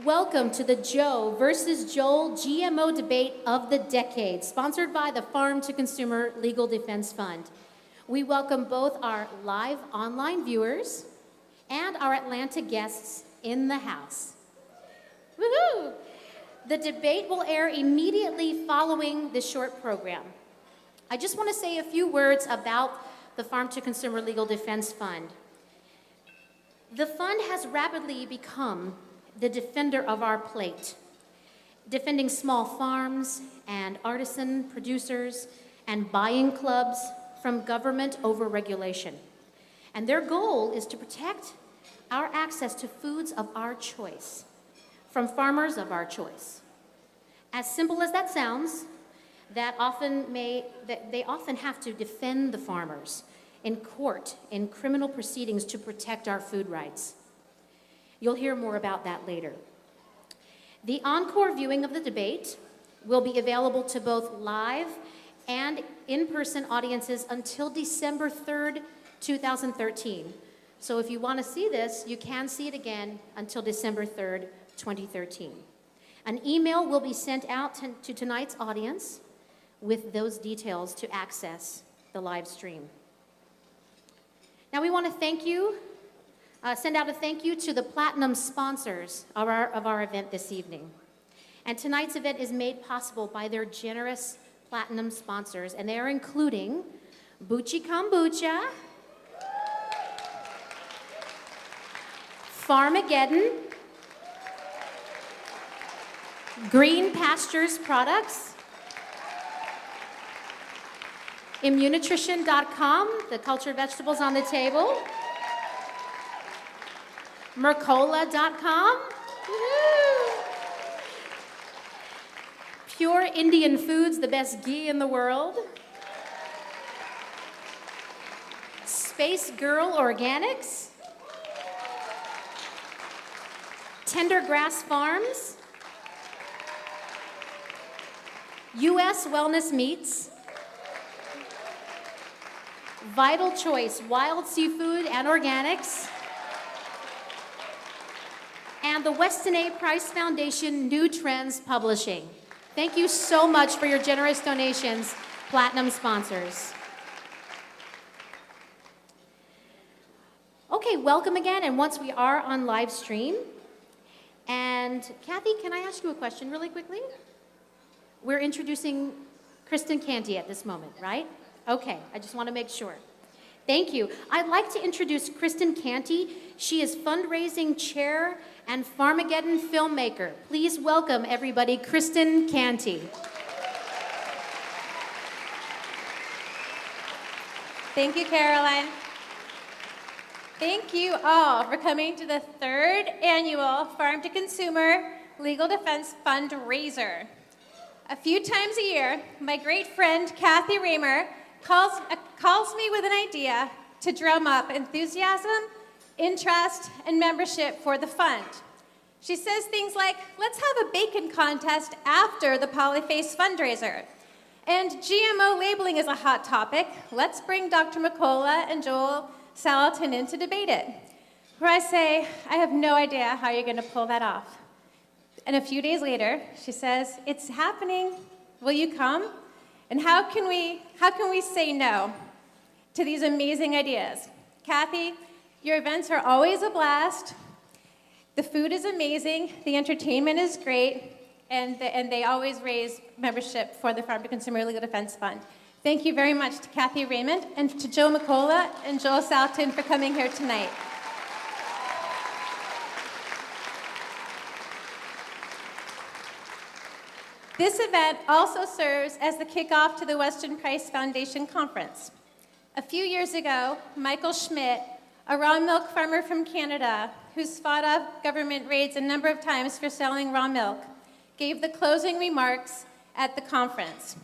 Welcome to the Joe versus Joel GMO debate of the decade, sponsored by the Farm to Consumer Legal Defense Fund. We welcome both our live online viewers and our Atlanta guests in the house. Woohoo! The debate will air immediately following this short program. I just want to say a few words about the Farm to Consumer Legal Defense Fund. The fund has rapidly become the defender of our plate, defending small farms and artisan producers and buying clubs from government overregulation. And their goal is to protect our access to foods of our choice from farmers of our choice. As simple as that sounds, they often have to defend the farmers in court, in criminal proceedings to protect our food rights. You'll hear more about that later. The encore viewing of the debate will be available to both live and in-person audiences until December 3rd, 2013. So if you want to see this, you can see it again until December 3rd, 2013. An email will be sent out to tonight's audience with those details to access the live stream. Now we want to send out a thank you to the platinum sponsors of our event this evening. And tonight's event is made possible by their generous platinum sponsors, and they are including Bucci Kombucha, Farmageddon, Green Pastures Products, Immunitrition.com, the cultured vegetables on the table, Mercola.com, Pure Indian Foods, the best ghee in the world, Space Girl Organics, Tender Grass Farms, U.S. Wellness Meats, Vital Choice Wild Seafood and Organics, and the Weston A. Price Foundation New Trends Publishing. Thank you so much for your generous donations, platinum sponsors. Okay, welcome again, and once we are on live stream, and Kathy, can I ask you a question really quickly? We're introducing Kristen Canty at this moment, right? Okay, I just want to make sure. Thank you. I'd like to introduce Kristen Canty. She is fundraising chair and Farmageddon filmmaker. Please welcome, everybody, Kristen Canty. Thank you, Caroline. Thank you all for coming to the third annual Farm to Consumer Legal Defense Fundraiser. A few times a year, my great friend Kathy Raymer calls me with an idea to drum up enthusiasm, interest, and membership for the fund. She says things like, let's have a bacon contest after the Polyface fundraiser. And GMO labeling is a hot topic. Let's bring Dr. Mercola and Joel Salatin in to debate it. Where I say, I have no idea how you're going to pull that off. And a few days later, she says, it's happening. Will you come? And how can we say no to these amazing ideas? Kathy, your events are always a blast. The food is amazing. The entertainment is great. And they always raise membership for the Farm to Consumer Legal Defense Fund. Thank you very much to Kathy Raymond and to Joe Mercola and Joel Salatin for coming here tonight. This event also serves as the kickoff to the Weston Price Foundation Conference. A few years ago, Michael Schmidt, a raw milk farmer from Canada who's fought off government raids a number of times for selling raw milk, gave the closing remarks at the conference.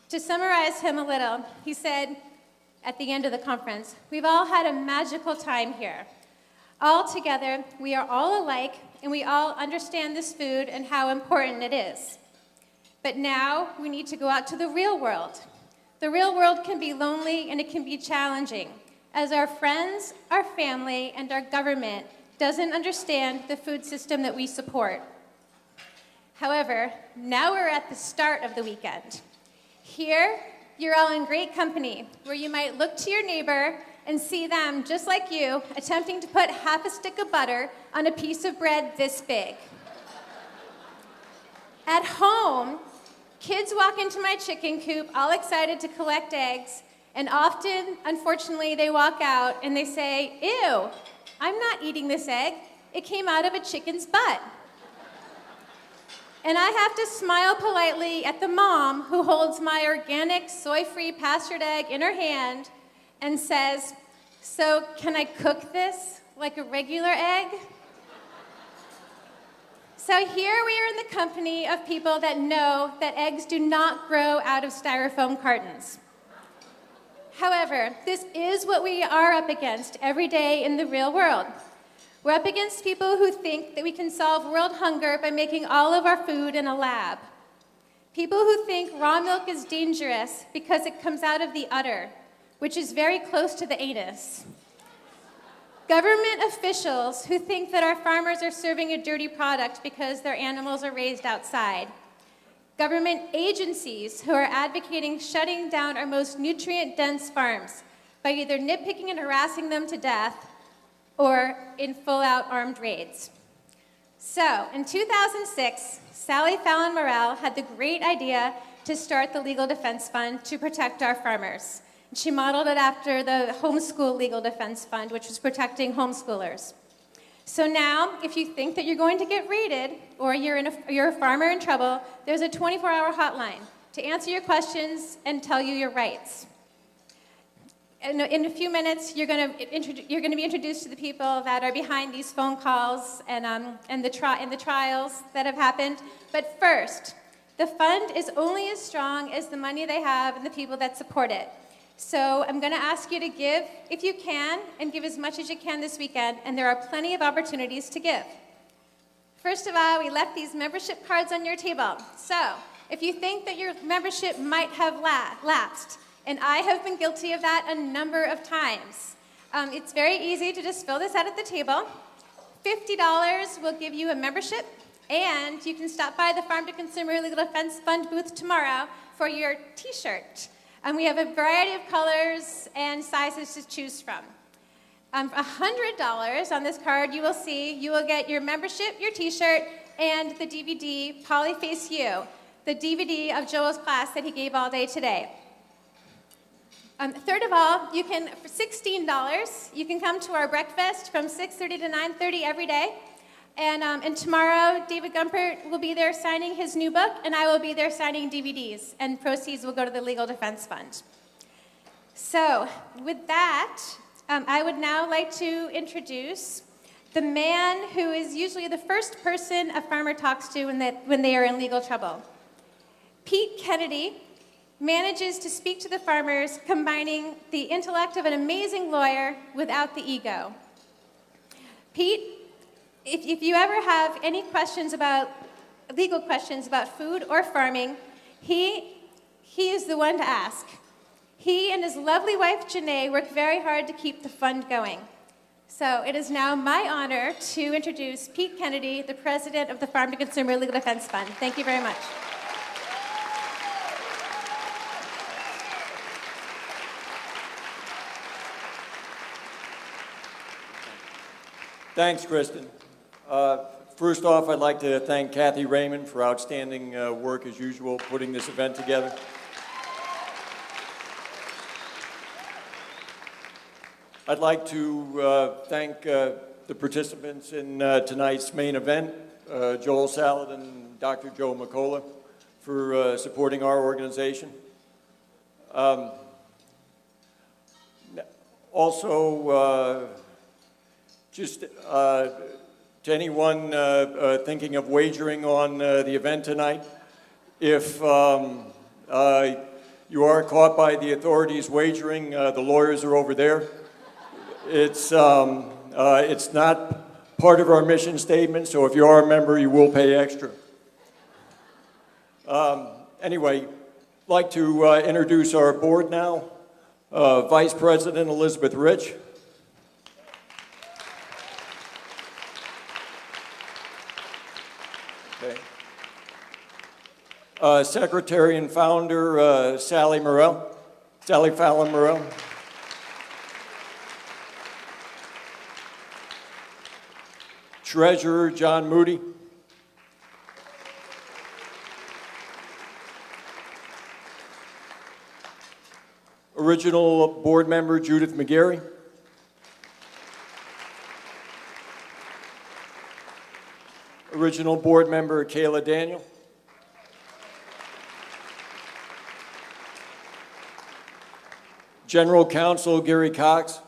To summarize him a little, he said at the end of the conference, we've all had a magical time here. All together, we are all alike, and we all understand this food and how important it is. But now we need to go out to the real world. The real world can be lonely and it can be challenging, as our friends, our family, and our government doesn't understand the food system that we support. However, now we're at the start of the weekend. Here, you're all in great company, where you might look to your neighbor and see them, just like you, attempting to put half a stick of butter on a piece of bread this big. At home, kids walk into my chicken coop all excited to collect eggs, and often, unfortunately, they walk out and they say, "Ew, I'm not eating this egg. It came out of a chicken's butt." And I have to smile politely at the mom who holds my organic, soy-free pastured egg in her hand and says, "So can I cook this like a regular egg?" So here we are in the company of people that know that eggs do not grow out of styrofoam cartons. However, this is what we are up against every day in the real world. We're up against people who think that we can solve world hunger by making all of our food in a lab. People who think raw milk is dangerous because it comes out of the udder, which is very close to the anus. Government officials who think that our farmers are serving a dirty product because their animals are raised outside. Government agencies who are advocating shutting down our most nutrient-dense farms by either nitpicking and harassing them to death or in full-out armed raids. So, in 2006, Sally Fallon Morell had the great idea to start the Legal Defense Fund to protect our farmers. And she modeled it after the Homeschool Legal Defense Fund, which was protecting homeschoolers. So now, if you think that you're going to get raided or you're a farmer in trouble, there's a 24-hour hotline to answer your questions and tell you your rights. In a few minutes, you're going to be introduced to the people that are behind these phone calls and the trials that have happened. But first, the fund is only as strong as the money they have and the people that support it. So I'm going to ask you to give, if you can, and give as much as you can this weekend, and there are plenty of opportunities to give. First of all, we left these membership cards on your table. So if you think that your membership might have lapsed, and I have been guilty of that a number of times, it's very easy to just fill this out at the table. $50 will give you a membership, and you can stop by the Farm to Consumer Legal Defense Fund booth tomorrow for your t-shirt. We have a variety of colors and sizes to choose from. $100 on this card, you will get your membership, your t-shirt, and the DVD, Polyface You, the DVD of Joel's class that he gave all day today. Third of all, for $16, you can come to our breakfast from 6:30 to 9:30 every day. And tomorrow, David Gumpert will be there signing his new book, and I will be there signing DVDs, and proceeds will go to the Legal Defense Fund. So, with that, I would now like to introduce the man who is usually the first person a farmer talks to when they are in legal trouble. Pete Kennedy manages to speak to the farmers, combining the intellect of an amazing lawyer without the ego. Pete, if you ever have any legal questions about food or farming, he is the one to ask. He and his lovely wife, Janae, work very hard to keep the fund going. So it is now my honor to introduce Pete Kennedy, the president of the Farm to Consumer Legal Defense Fund. Thank you very much. Thanks, Kristen. First off, I'd like to thank Kathy Raymond for outstanding work as usual putting this event together. I'd like to thank the participants in tonight's main event, Joel Salatin and Dr. Joel Mercola, for supporting our organization. Also, just to anyone thinking of wagering on the event tonight, if you are caught by the authorities wagering, the lawyers are over there. It's not part of our mission statement, so if you are a member, you will pay extra. Anyway, I'd like to introduce our board now. Vice President Elizabeth Rich. Okay. Secretary and founder, Sally Fallon Morell. Treasurer, John Moody. Original board member, Judith McGarry. Original board member, Kayla Daniel. General Counsel, Gary Cox.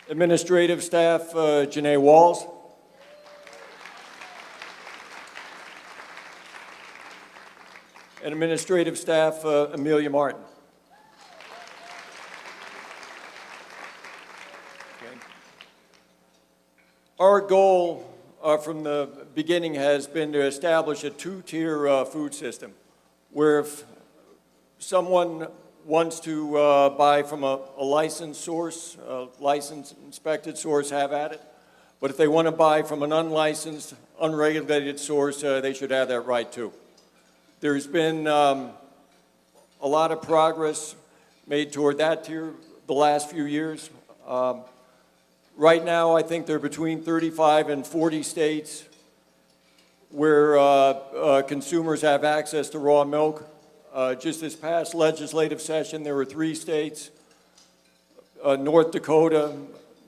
Administrative staff, Janae Walls. And administrative staff, Amelia Martin. Okay. Our goal from the beginning has been to establish a two-tier food system, where if someone wants to buy from a licensed source, a licensed inspected source, have at it. But if they want to buy from an unlicensed, unregulated source, they should have that right too. There's been a lot of progress made toward that tier the last few years. Right now, I think there are between 35 and 40 states where consumers have access to raw milk. Just this past legislative session, there were 3 states, North Dakota,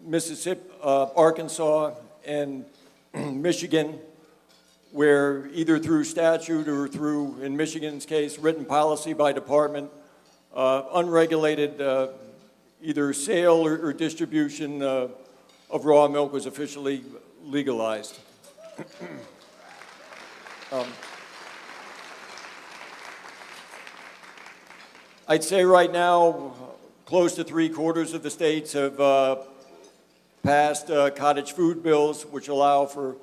Mississippi, Arkansas, and Michigan, where either through statute or through, in Michigan's case, written policy by department, unregulated either sale or distribution of raw milk was officially legalized. I'd say right now, close to 3/4 of the states have passed cottage food bills, which allow for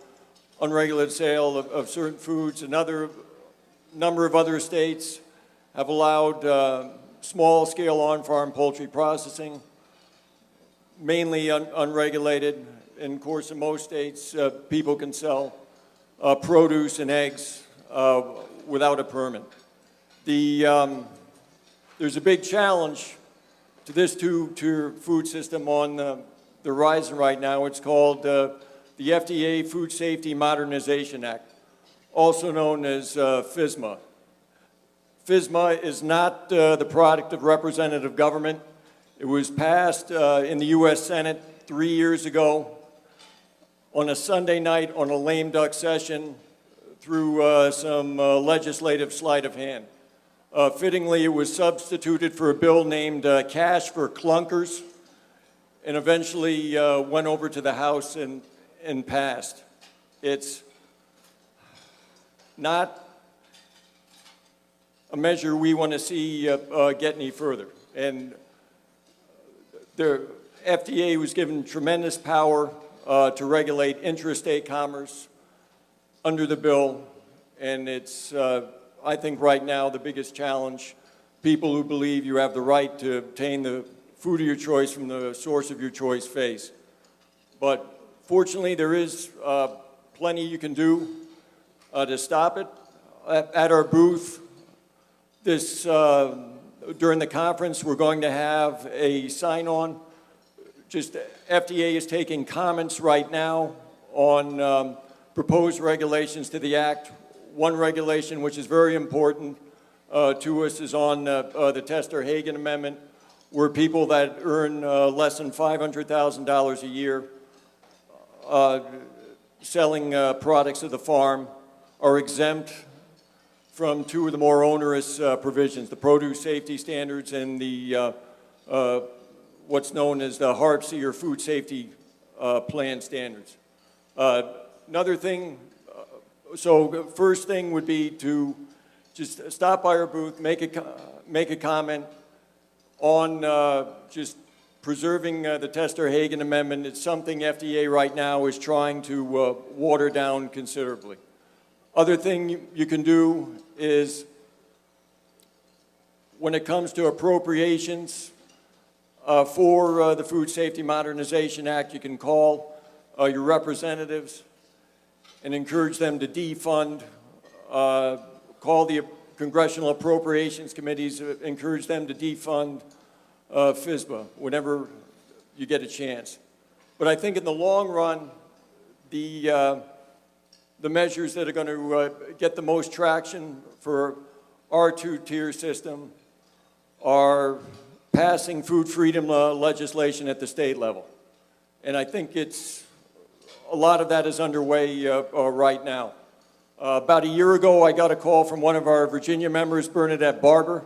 unregulated sale of certain foods. Another number of other states have allowed small-scale on-farm poultry processing, mainly unregulated. And of course, in most states, people can sell produce and eggs without a permit. There's a big challenge to this two-tier food system on the horizon right now. It's called the FDA Food Safety Modernization Act, also known as FSMA. FSMA is not the product of representative government. It was passed in the U.S. Senate 3 years ago on a Sunday night on a lame duck session through some legislative sleight of hand. Fittingly, it was substituted for a bill named Cash for Clunkers, and eventually went over to the House and passed. It's not a measure we want to see get any further. And the FDA was given tremendous power to regulate intrastate commerce under the bill, and it's, I think right now, the biggest challenge. People who believe you have the right to obtain the food of your choice from the source of your choice face. But fortunately, there is plenty you can do to stop it. At our booth during the conference, we're going to have a sign-on. Just FDA is taking comments right now on proposed regulations to the Act. One regulation which is very important to us is on the Tester-Hagen Amendment, where people that earn less than $500,000 a year selling products of the farm are exempt from 2 of the more onerous provisions, the produce safety standards and the what's known as the HARPC, or Food Safety Plan standards. Another thing, so first thing would be to just stop by our booth, make a comment on just preserving the Tester-Hagen Amendment. It's something FDA right now is trying to water down considerably. Other thing you can do is, when it comes to appropriations, for the Food Safety Modernization Act, you can call your representatives and encourage them to defund, call the Congressional Appropriations Committees, encourage them to defund FSBA whenever you get a chance. But I think in the long run, the measures that are going to get the most traction for our two-tier system are passing food freedom legislation at the state level. And I think a lot of that is underway right now. About a year ago, I got a call from one of our Virginia members, Bernadette Barber,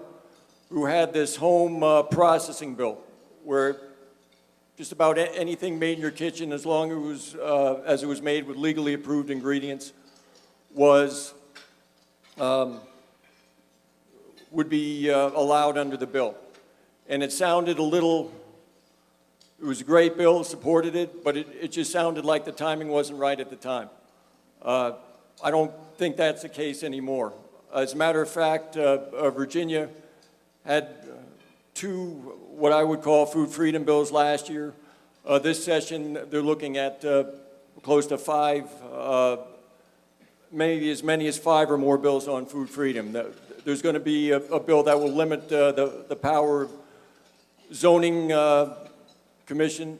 who had this home processing bill where just about anything made in your kitchen, as long as it was made with legally approved ingredients, would be allowed under the bill. And it sounded it was a great bill, supported it, but it just sounded like the timing wasn't right at the time. I don't think that's the case anymore. As a matter of fact, Virginia had two what I would call food freedom bills last year. This session, they're looking at close to 5, maybe as many as 5 or more bills on food freedom. There's going to be a bill that will limit the power of zoning commission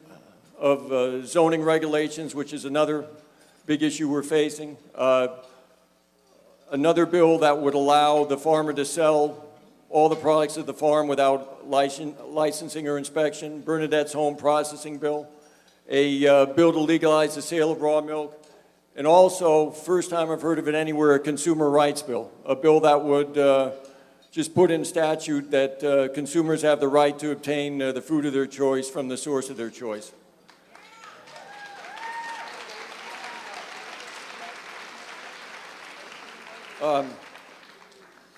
of zoning regulations, which is another big issue we're facing. Another bill that would allow the farmer to sell all the products of the farm without licensing or inspection. Bernadette's home processing bill. A bill to legalize the sale of raw milk. And also, first time I've heard of it anywhere, a consumer rights bill. A bill that would just put in statute that consumers have the right to obtain the food of their choice from the source of their choice.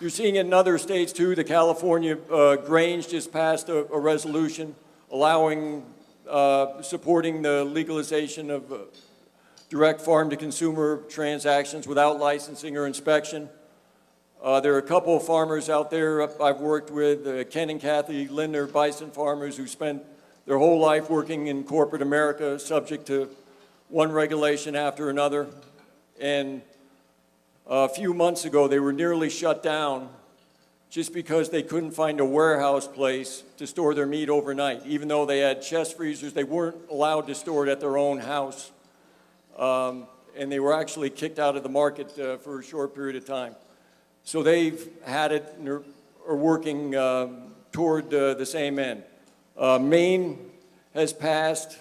You're seeing in other states too. The California Grange just passed a resolution allowing, supporting the legalization of direct farm-to-consumer transactions without licensing or inspection. There are a couple of farmers out there I've worked with, Ken and Kathy Lindner, bison farmers who spent their whole life working in corporate America, subject to one regulation after another. And a few months ago, they were nearly shut down just because they couldn't find a warehouse place to store their meat overnight. Even though they had chest freezers, they weren't allowed to store it at their own house. And they were actually kicked out of the market for a short period of time. So they've had it and are working toward the same end. Maine has passed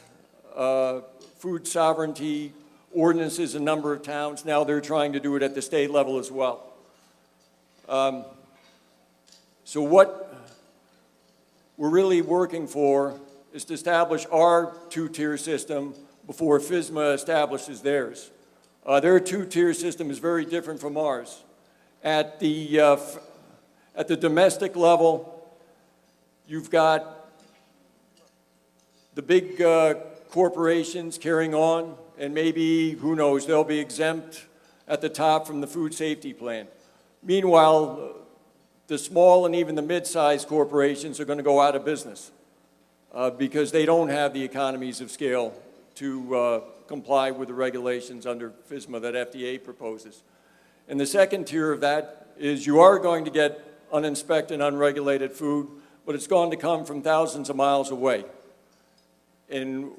food sovereignty ordinances in a number of towns. Now they're trying to do it at the state level as well. So what we're really working for is to establish our two-tier system before FSMA establishes theirs. Their two-tier system is very different from ours. At the domestic level, you've got the big corporations carrying on, and maybe, who knows, they'll be exempt at the top from the food safety plan. Meanwhile, the small and even the mid-sized corporations are going to go out of business because they don't have the economies of scale to comply with the regulations under FSMA that FDA proposes. And the second tier of that is you are going to get uninspected, unregulated food, but it's going to come from thousands of miles away. And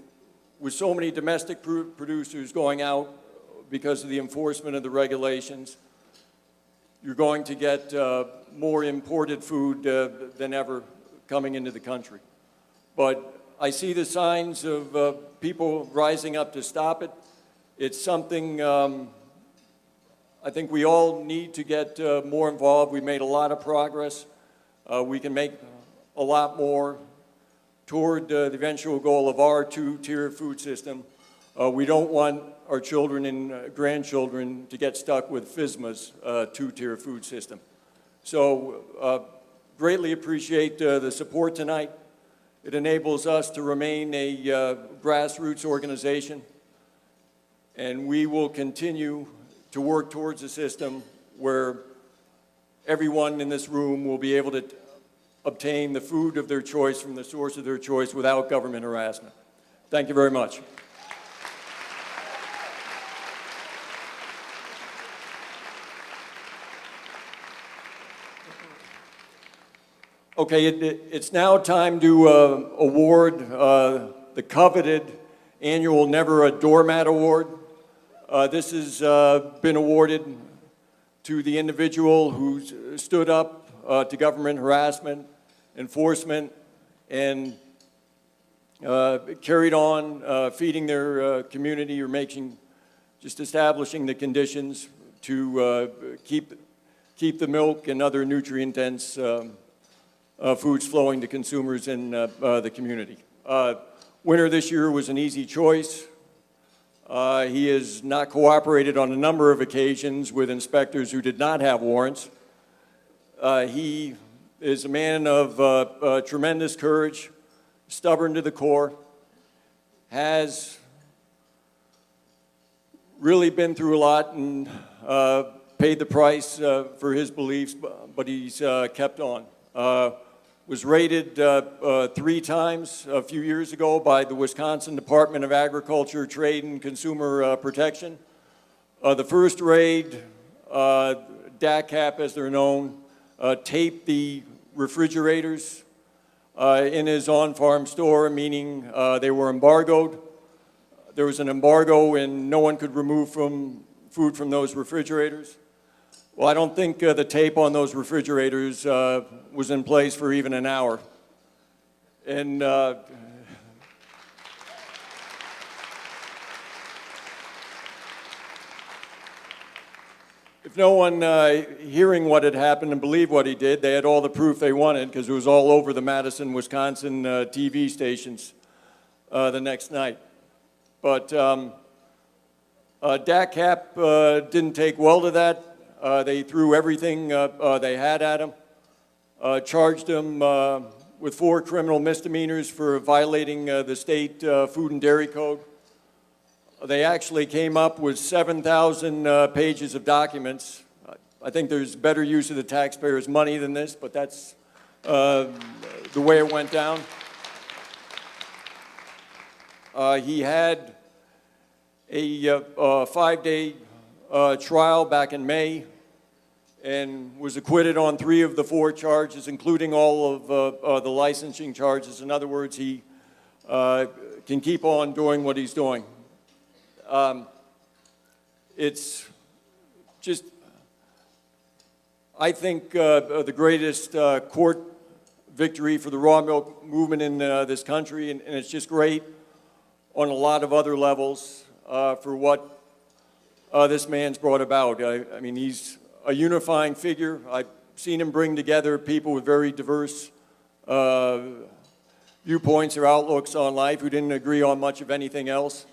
with so many domestic producers going out because of the enforcement of the regulations, you're going to get more imported food than ever coming into the country. But I see the signs of people rising up to stop it. It's something I think we all need to get more involved. We've made a lot of progress. We can make a lot more toward the eventual goal of our two-tier food system. We don't want our children and grandchildren to get stuck with FSMA's two-tier food system. So greatly appreciate the support tonight. It enables us to remain a grassroots organization, and we will continue to work towards a system where everyone in this room will be able to obtain the food of their choice from the source of their choice without government harassment. Thank you very much. Okay, it's now time to award the coveted annual Never a Doormat Award. This has been awarded to the individual who stood up to government harassment, enforcement, and carried on feeding their community or establishing the conditions to keep the milk and other nutrient-dense foods flowing to consumers in the community. Winner this year was an easy choice. He has not cooperated on a number of occasions with inspectors who did not have warrants. He is a man of tremendous courage, stubborn to the core, has really been through a lot and paid the price for his beliefs, but he's kept on. Was rated 3 times a few years ago by the Wisconsin Department of Agriculture, Trade, and Consumer Protection. The first raid, DACAP as they're known, taped the refrigerators in his on-farm store, meaning they were embargoed. There was an embargo and no one could remove food from those refrigerators. Well, I don't think the tape on those refrigerators was in place for even an hour. And if no one hearing what had happened and believed what he did, they had all the proof they wanted because it was all over the Madison, Wisconsin TV stations the next night. But DACAP didn't take well to that. They threw everything they had at him, charged him with 4 criminal misdemeanors for violating the state food and dairy code. They actually came up with 7,000 pages of documents. I think there's better use of the taxpayers' money than this, but that's the way it went down. He had a 5-day trial back in May and was acquitted on 3 of the 4 charges, including all of the licensing charges. In other words, he can keep on doing what he's doing. It's just, I think, the greatest court victory for the raw milk movement in this country, and it's just great on a lot of other levels for what this man's brought about. I mean, he's a unifying figure. I've seen him bring together people with very diverse viewpoints or outlooks on life who didn't agree on much of anything else.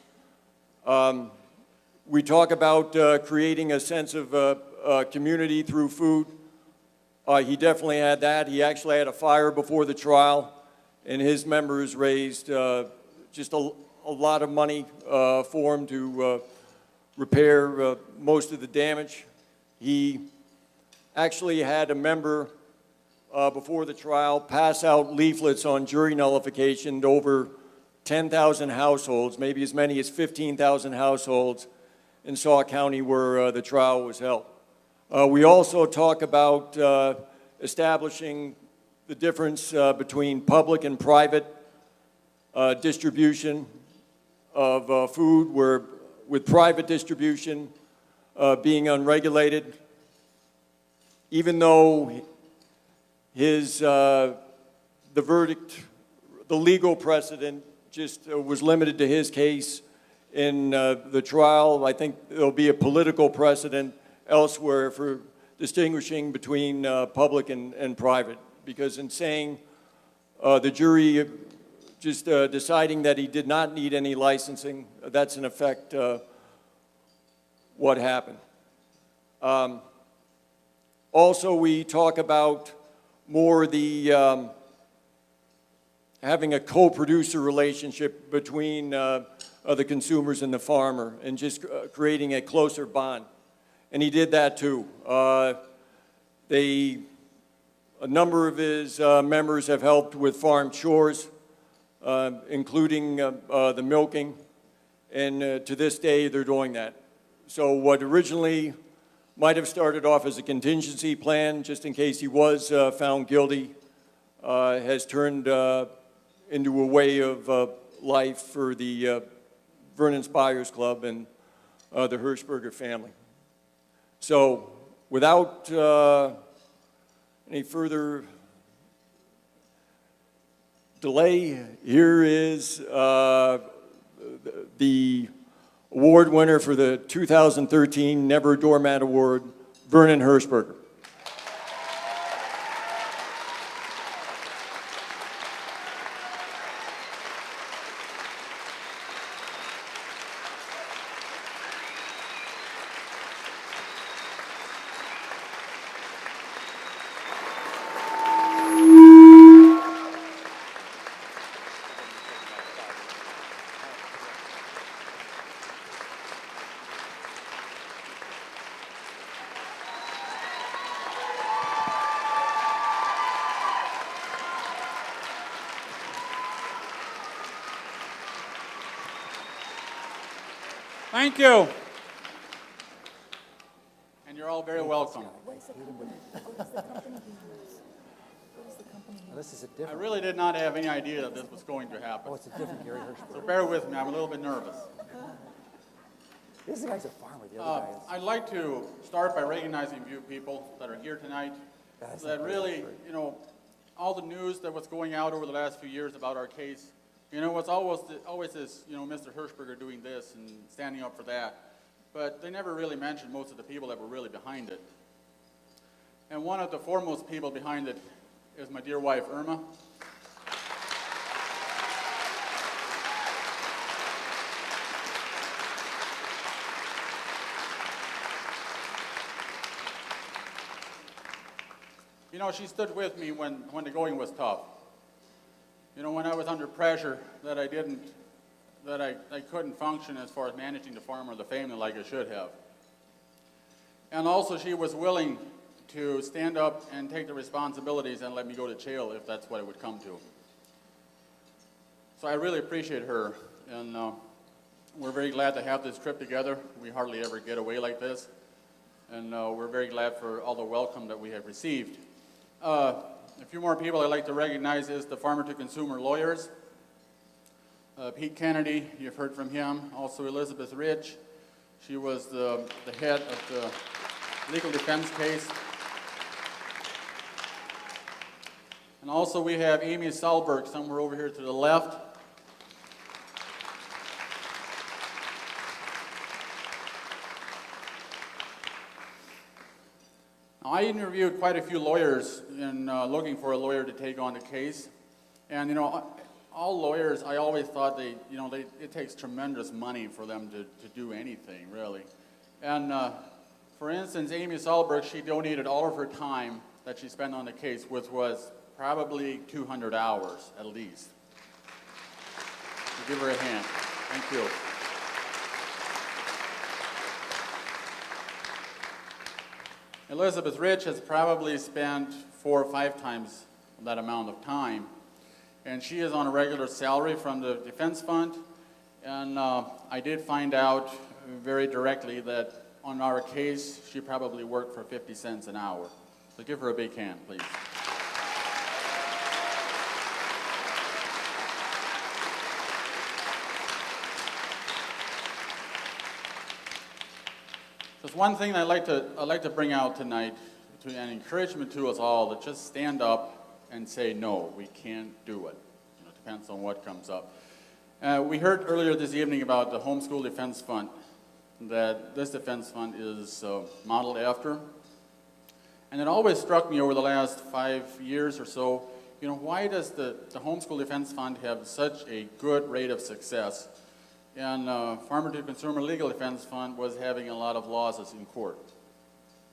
We talk about creating a sense of community through food. He definitely had that. He actually had a fire before the trial, and his members raised just a lot of money for him to repair most of the damage. He actually had a member before the trial pass out leaflets on jury nullification to over 10,000 households, maybe as many as 15,000 households in Sauk County where the trial was held. We also talk about establishing the difference between public and private distribution of food, where with private distribution being unregulated, even though the verdict, the legal precedent just was limited to his case in the trial, I think there'll be a political precedent elsewhere for distinguishing between public and private, because in saying the jury just deciding that he did not need any licensing, that's in effect what happened. Also, we talk about more the having a co-producer relationship between the consumers and the farmer, and just creating a closer bond. And he did that too. They A number of his members have helped with farm chores, including the milking, and to this day they're doing that. So what originally might have started off as a contingency plan, just in case he was found guilty, has turned into a way of life for the Vernon Spires Club and the Hirschberger family. So without any further delay, here is the award winner for the 2013 Never Doormat Award, Vernon Hirschberger. Thank you. And you're all very welcome. This is a I different. really did not have any idea that this was going to happen. Oh, it's a different Gary Hirschberg. So bear with me, I'm a little bit nervous. This guy's a farmer. The other guy is. I'd like to start by recognizing a few people that are here tonight That's that not really, Hirschberg. you know, all the news that was going out over the last few years about our case, you know, it's always this, you know, Mr. Hirschberger doing this and standing up for that. But they never really mentioned most of the people that were really behind it. And one of the foremost people behind it is my dear wife, Irma. You know, she stood with me when the going was tough. You know, when I was under pressure that I couldn't function as far as managing the farm or the family like I should have. And also she was willing to stand up and take the responsibilities and let me go to jail if that's what it would come to. So I really appreciate her, and we're very glad to have this trip together. We hardly ever get away like this, and we're very glad for all the welcome that we have received. A few more people I'd like to recognize is the farmer-to-consumer lawyers. Pete Kennedy, you've heard from him. Also Elizabeth Rich. She was the head of the legal defense case. And also we have Amy Salberg somewhere over here to the left. Now, I interviewed quite a few lawyers in looking for a lawyer to take on the case. And, you know, all lawyers, I always thought it takes tremendous money for them to do anything, really. And for instance, Amy Salberg, she donated all of her time that she spent on the case, which was probably 200 hours at least. So give her a hand. Thank you. Elizabeth Rich has probably spent 4 or 5 times that amount of time. And she is on a regular salary from the Defense Fund. And I did find out very directly that on our case, she probably worked for 50 cents an hour. So give her a big hand, please. There's one thing I'd like to bring out tonight, to an encouragement to us all, to just stand up and say, no, we can't do it. You know, it depends on what comes up. We heard earlier this evening about the Homeschool Defense Fund, that this defense fund is modeled after. And it always struck me over the last 5 years or so, you know, why does the Homeschool Defense Fund have such a good rate of success? And Farmer-to-Consumer Legal Defense Fund was having a lot of losses in court.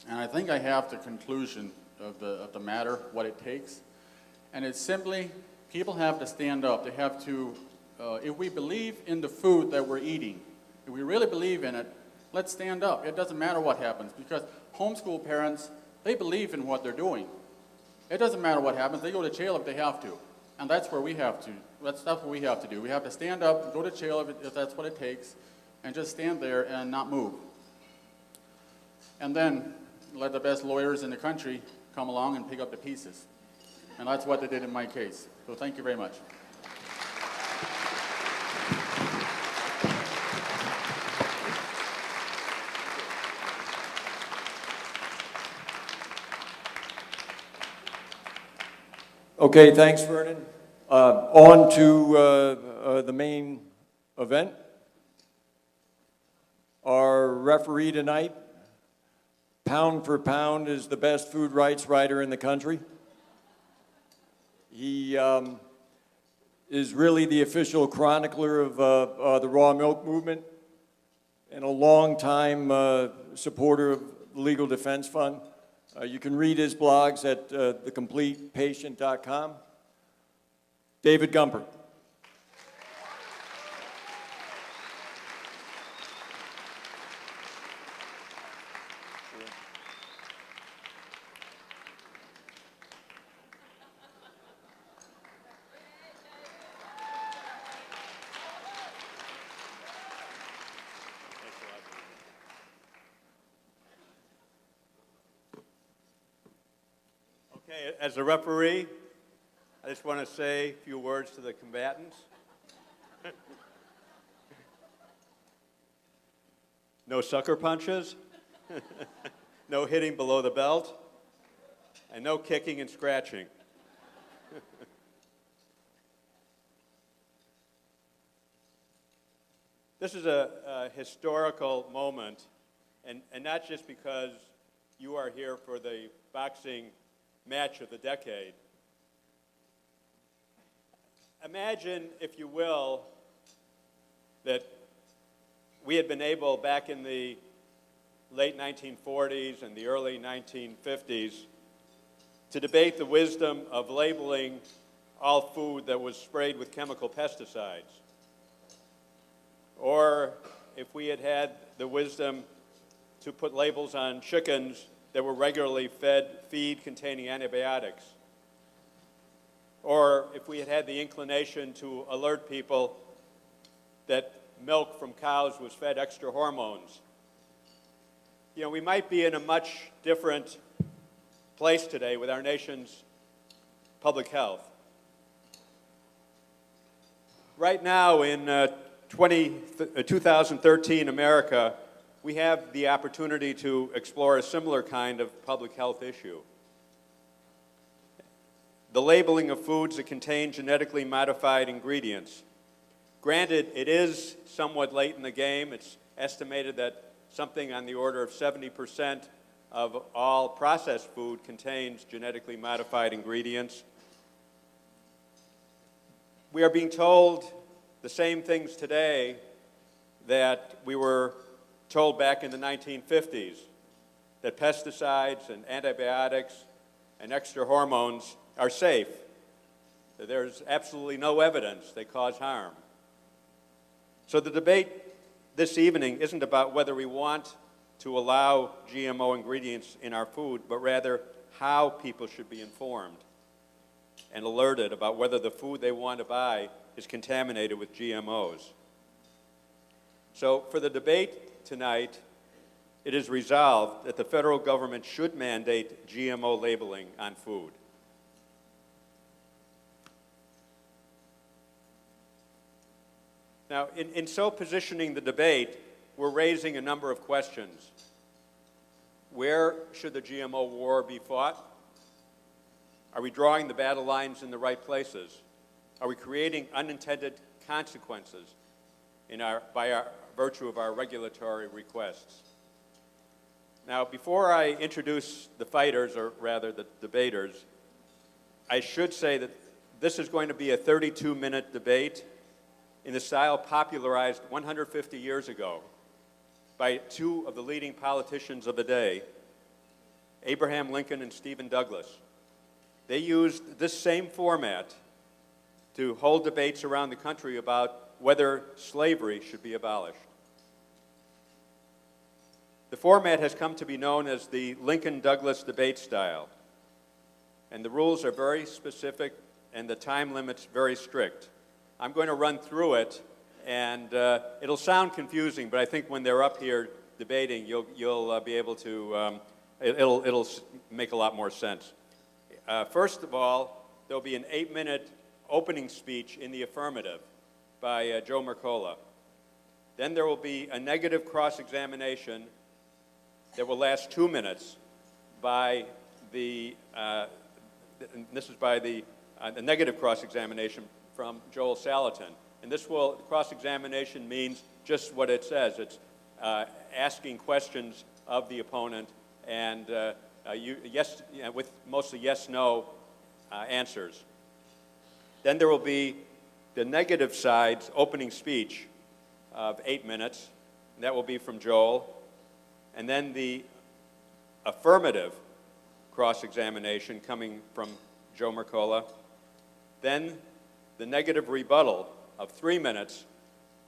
And I think I have the conclusion of the matter, what it takes. And it's simply, people have to stand up. They have to, if we believe in the food that we're eating, if we really believe in it, let's stand up. It doesn't matter what happens, because homeschool parents, they believe in what they're doing. It doesn't matter what happens. They go to jail if they have to. And that's where we have to. That's what we have to do. We have to stand up, go to jail if that's what it takes, and just stand there and not move. And then let the best lawyers in the country come along and pick up the pieces. And that's what they did in my case. So thank you very much. Okay, thanks, Vernon. On to the main event. Our referee tonight, pound for pound, is the best food rights writer in the country. He is really the official chronicler of the raw milk movement and a longtime supporter of the Legal Defense Fund. You can read his blogs at thecompletepatient.com. David Gumper. Okay, as a referee, I just want to say a few words to the combatants. No sucker punches, no hitting below the belt, and no kicking and scratching. This is a historical moment, and not just because you are here for the boxing match of the decade. Imagine, if you will, that we had been able back in the late 1940s and the early 1950s to debate the wisdom of labeling all food that was sprayed with chemical pesticides. Or if we had had the wisdom to put labels on chickens that were regularly fed feed containing antibiotics. Or if we had had the inclination to alert people that milk from cows was fed extra hormones. You know, we might be in a much different place today with our nation's public health. Right now in 2013 America, we have the opportunity to explore a similar kind of public health issue. The labeling of foods that contain genetically modified ingredients. Granted, it is somewhat late in the game. It's estimated that something on the order of 70% of all processed food contains genetically modified ingredients. We are being told the same things today that we were told back in the 1950s, that pesticides and antibiotics and extra hormones are safe. That there's absolutely no evidence they cause harm. So the debate this evening isn't about whether we want to allow GMO ingredients in our food, but rather how people should be informed and alerted about whether the food they want to buy is contaminated with GMOs. So for the debate tonight, it is resolved that the federal government should mandate GMO labeling on food. Now, in so positioning the debate, we're raising a number of questions. Where should the GMO war be fought? Are we drawing the battle lines in the right places? Are we creating unintended consequences by virtue of our regulatory requests? Now, before I introduce the fighters, or rather the debaters, I should say that this is going to be a 32-minute debate in the style popularized 150 years ago by two of the leading politicians of the day, Abraham Lincoln and Stephen Douglas. They used this same format to hold debates around the country about whether slavery should be abolished. The format has come to be known as the Lincoln-Douglas debate style. And the rules are very specific, and the time limit's very strict. I'm going to run through it, and it'll sound confusing, but I think when they're up here debating, you'll be able to, it'll make a lot more sense. First of all, there'll be an 8-minute opening speech in the affirmative by Joe Mercola. Then there will be a negative cross-examination that will last 2 minutes by the, this is by the negative cross-examination from Joel Salatin. And this cross-examination means just what it says. It's asking questions of the opponent and with mostly yes-no answers. Then there will be the negative side's opening speech of 8 minutes, and that will be from Joel. And then the affirmative cross-examination coming from Joe Mercola. Then the negative rebuttal of 3 minutes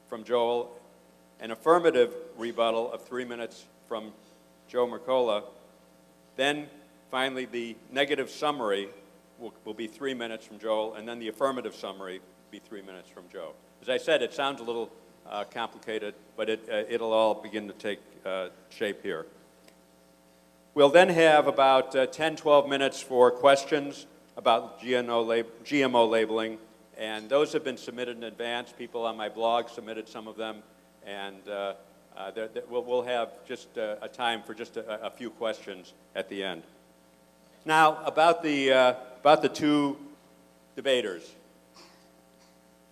from Joel, an affirmative rebuttal of 3 minutes from Joe Mercola. Then finally the negative summary will be 3 minutes from Joel, and then the affirmative summary will be 3 minutes from Joe. As I said, it sounds a little complicated, but it'll all begin to take shape here. We'll then have about 10, 12 minutes for questions about GMO labeling, and those have been submitted in advance. People on my blog submitted some of them, and we'll have just a time for just a few questions at the end. Now, about the two debaters.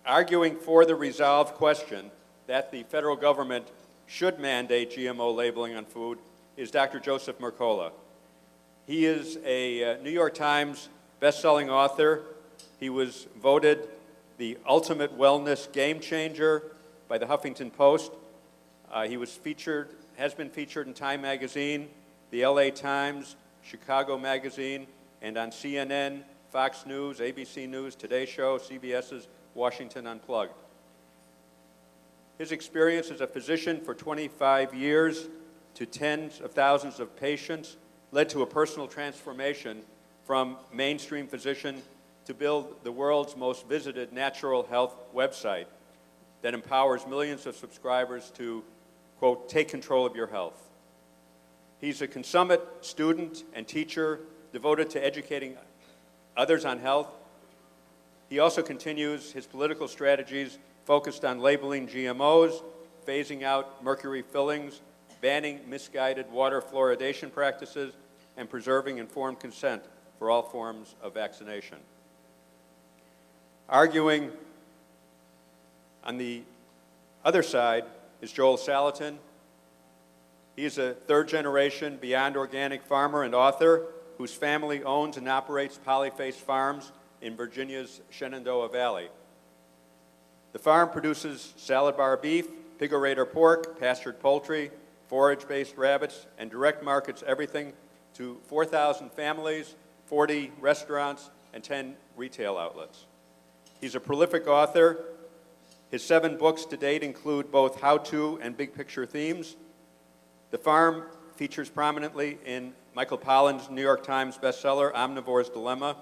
Arguing for the resolved question that the federal government should mandate GMO labeling on food is Dr. Joseph Mercola. He is a New York Times best-selling author. He was voted the ultimate wellness game changer by the Huffington Post. He has been featured in Time Magazine, the LA Times, Chicago Magazine, and on CNN, Fox News, ABC News, Today Show, CBS's Washington Unplugged. His experience as a physician for 25 years to tens of thousands of patients led to a personal transformation from mainstream physician to build the world's most visited natural health website that empowers millions of subscribers to, quote, take control of your health. He's a consummate student and teacher devoted to educating others on health. He also continues his political strategies focused on labeling GMOs, phasing out mercury fillings, banning misguided water fluoridation practices, and preserving informed consent for all forms of vaccination. Arguing on the other side is Joel Salatin. He's a third-generation Beyond Organic farmer and author whose family owns and operates Polyface Farms in Virginia's Shenandoah Valley. The farm produces salad bar beef, pig orator pork, pastured poultry, forage-based rabbits, and direct markets everything to 4,000 families, 40 restaurants, and 10 retail outlets. He's a prolific author. His 7 books to date include both how-to and big-picture themes. The farm features prominently in Michael Pollan's New York Times bestseller, Omnivore's Dilemma,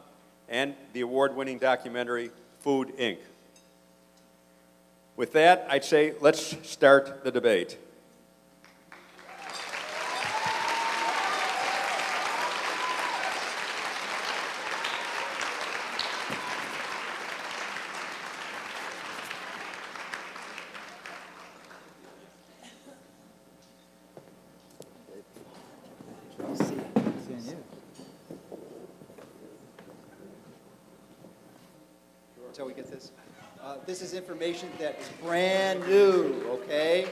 and the award-winning documentary, Food, Inc. With that, I'd say let's start the debate. Until we get this. This is information that is brand new, okay?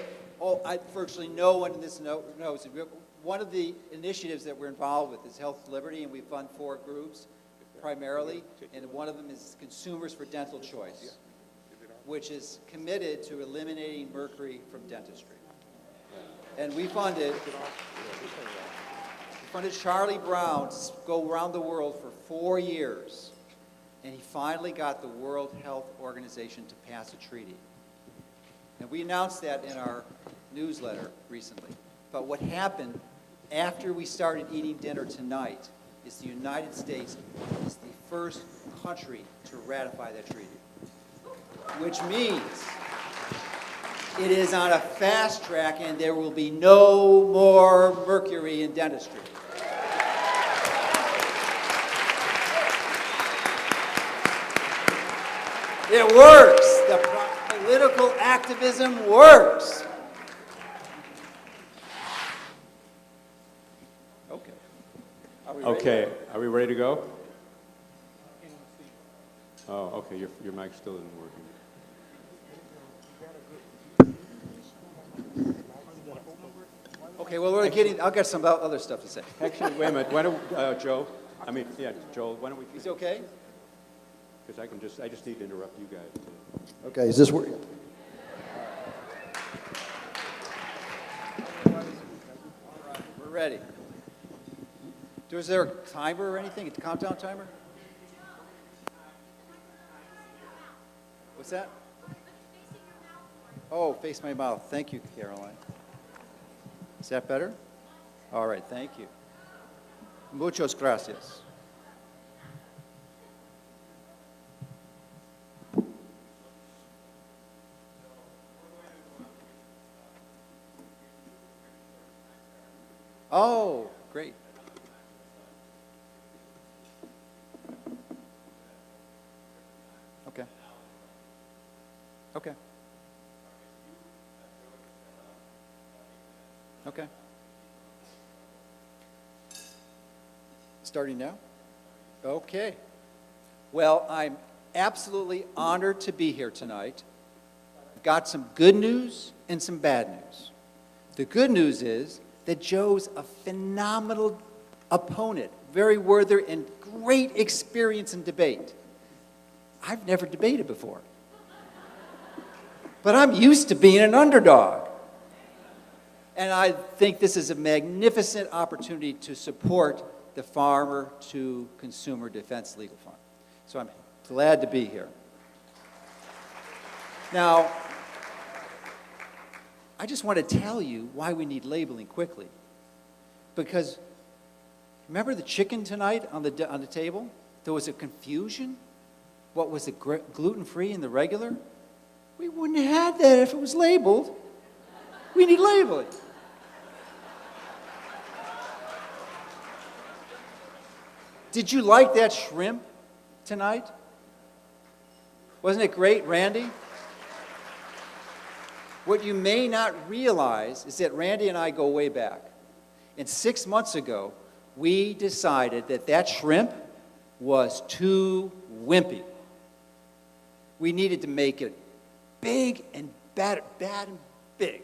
Virtually no one in this knows. One of the initiatives that we're involved with is Health Liberty, and we fund 4 groups primarily, and one of them is Consumers for Dental Choice, which is committed to eliminating mercury from dentistry. And we funded Charlie Brown to go around the world for 4 years. And he finally got the World Health Organization to pass a treaty. And we announced that in our newsletter recently. But what happened after we started eating dinner tonight is the United States is the first country to ratify that treaty, which means it is on a fast track and there will be no more mercury in dentistry. It works. The political activism works. Okay. Okay, are we ready to go? Oh, okay, your mic still isn't working. Okay, well, we're getting, I'll get some other stuff to say. Actually, wait a minute, why don't, Joel, why don't we, Is it okay? because I just need to interrupt you guys. Okay, is this working? We're ready. Is there a timer or anything? A countdown timer? What's that? Oh, face my mouth. Thank you, Caroline. Is that better? All right, thank you. Muchas gracias. Oh, great. Okay. Okay. Okay. Starting now? Okay. Well, I'm absolutely honored to be here tonight. I've got some good news and some bad news. The good news is that Joe's a phenomenal opponent, very worthy and great experience in debate. I've never debated before. But I'm used to being an underdog. And I think this is a magnificent opportunity to support the Farmer to Consumer Defense Legal Fund. So I'm glad to be here. Now, I just want to tell you why we need labeling quickly. Because remember the chicken tonight on the table? There was a confusion. What was it, gluten-free and the regular? We wouldn't have had that if it was labeled. We need labeling. Did you like that shrimp tonight? Wasn't it great, Randy? What you may not realize is that Randy and I go way back. And 6 months ago, we decided that that shrimp was too wimpy. We needed to make it big and bad and big.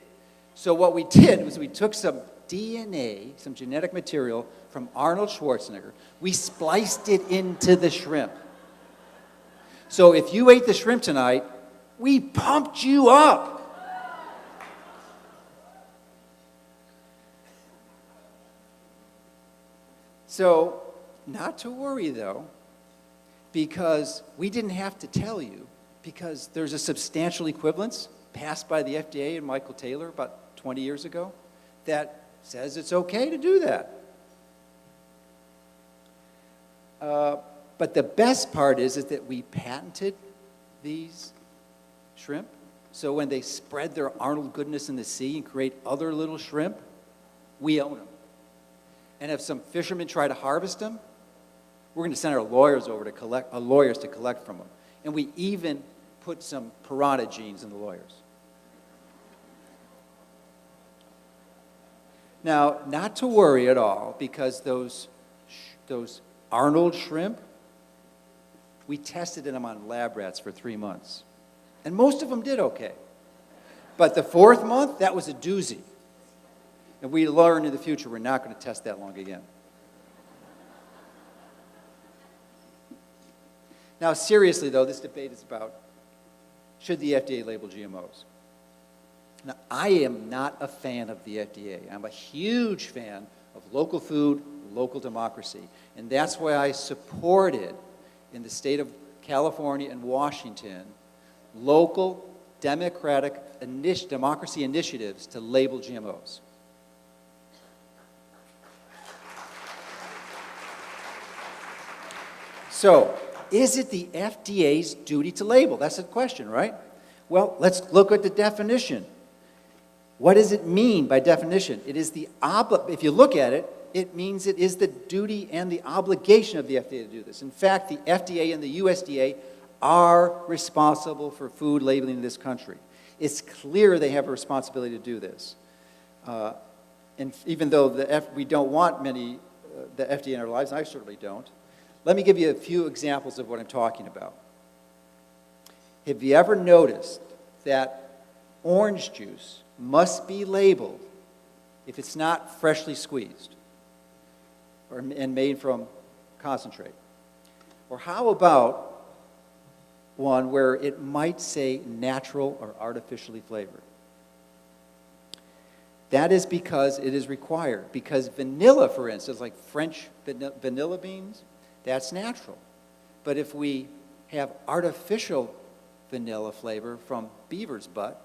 So what we did was we took some DNA, some genetic material from Arnold Schwarzenegger. We spliced it into the shrimp. So if you ate the shrimp tonight, we pumped you up. So, not to worry though, because we didn't have to tell you, because there's a substantial equivalence passed by the FDA and Michael Taylor about 20 years ago that says it's okay to do that. But the best part is that we patented these shrimp, so when they spread their Arnold goodness in the sea and create other little shrimp, we own them. And if some fishermen try to harvest them, we're going to send our lawyers over to collect from them. And we even put some piranha genes in the lawyers. Now, not to worry at all, because those Arnold shrimp, we tested them on lab rats for 3 months. And most of them did okay. But the 4th month, that was a doozy. And we learn in the future we're not going to test that long again. Now, seriously, though, this debate is about, should the FDA label GMOs? Now, I am not a fan of the FDA. I'm a huge fan of local food, local democracy. And that's why I supported, in the state of California and Washington, local democratic democracy initiatives to label GMOs. So, is it the FDA's duty to label? That's the question, right? Well, let's look at the definition. What does it mean by definition? It is if you look at it, it means it is the duty and the obligation of the FDA to do this. In fact, the FDA and the USDA are responsible for food labeling in this country. It's clear they have a responsibility to do this. And even though we don't want the FDA in our lives, and I certainly don't, let me give you a few examples of what I'm talking about. Have you ever noticed that orange juice must be labeled if it's not freshly squeezed and made from concentrate? Or how about one where it might say natural or artificially flavored? That is because it is required. Because vanilla, for instance, like French vanilla beans, that's natural. But if we have artificial vanilla flavor from beaver's butt,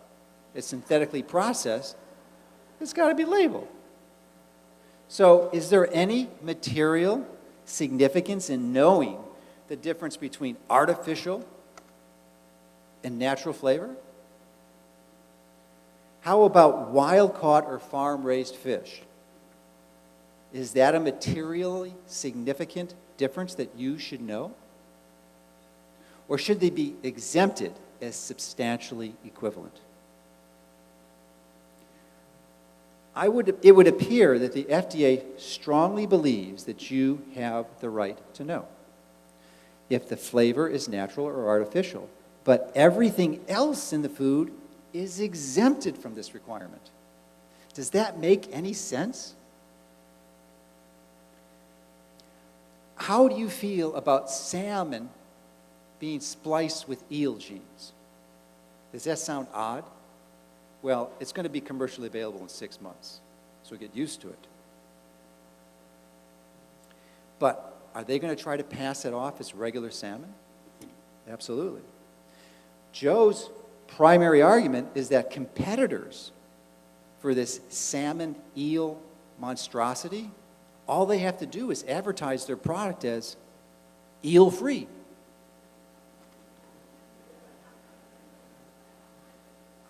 it's synthetically processed, it's got to be labeled. So is there any material significance in knowing the difference between artificial and natural flavor? How about wild-caught or farm-raised fish? Is that a materially significant difference that you should know? Or should they be exempted as substantially equivalent? It would appear that the FDA strongly believes that you have the right to know if the flavor is natural or artificial, but everything else in the food is exempted from this requirement. Does that make any sense? How do you feel about salmon being spliced with eel genes? Does that sound odd? Well, it's going to be commercially available in 6 months, so get used to it. But are they going to try to pass it off as regular salmon? Absolutely. Joe's primary argument is that competitors for this salmon-eel monstrosity, all they have to do is advertise their product as eel-free.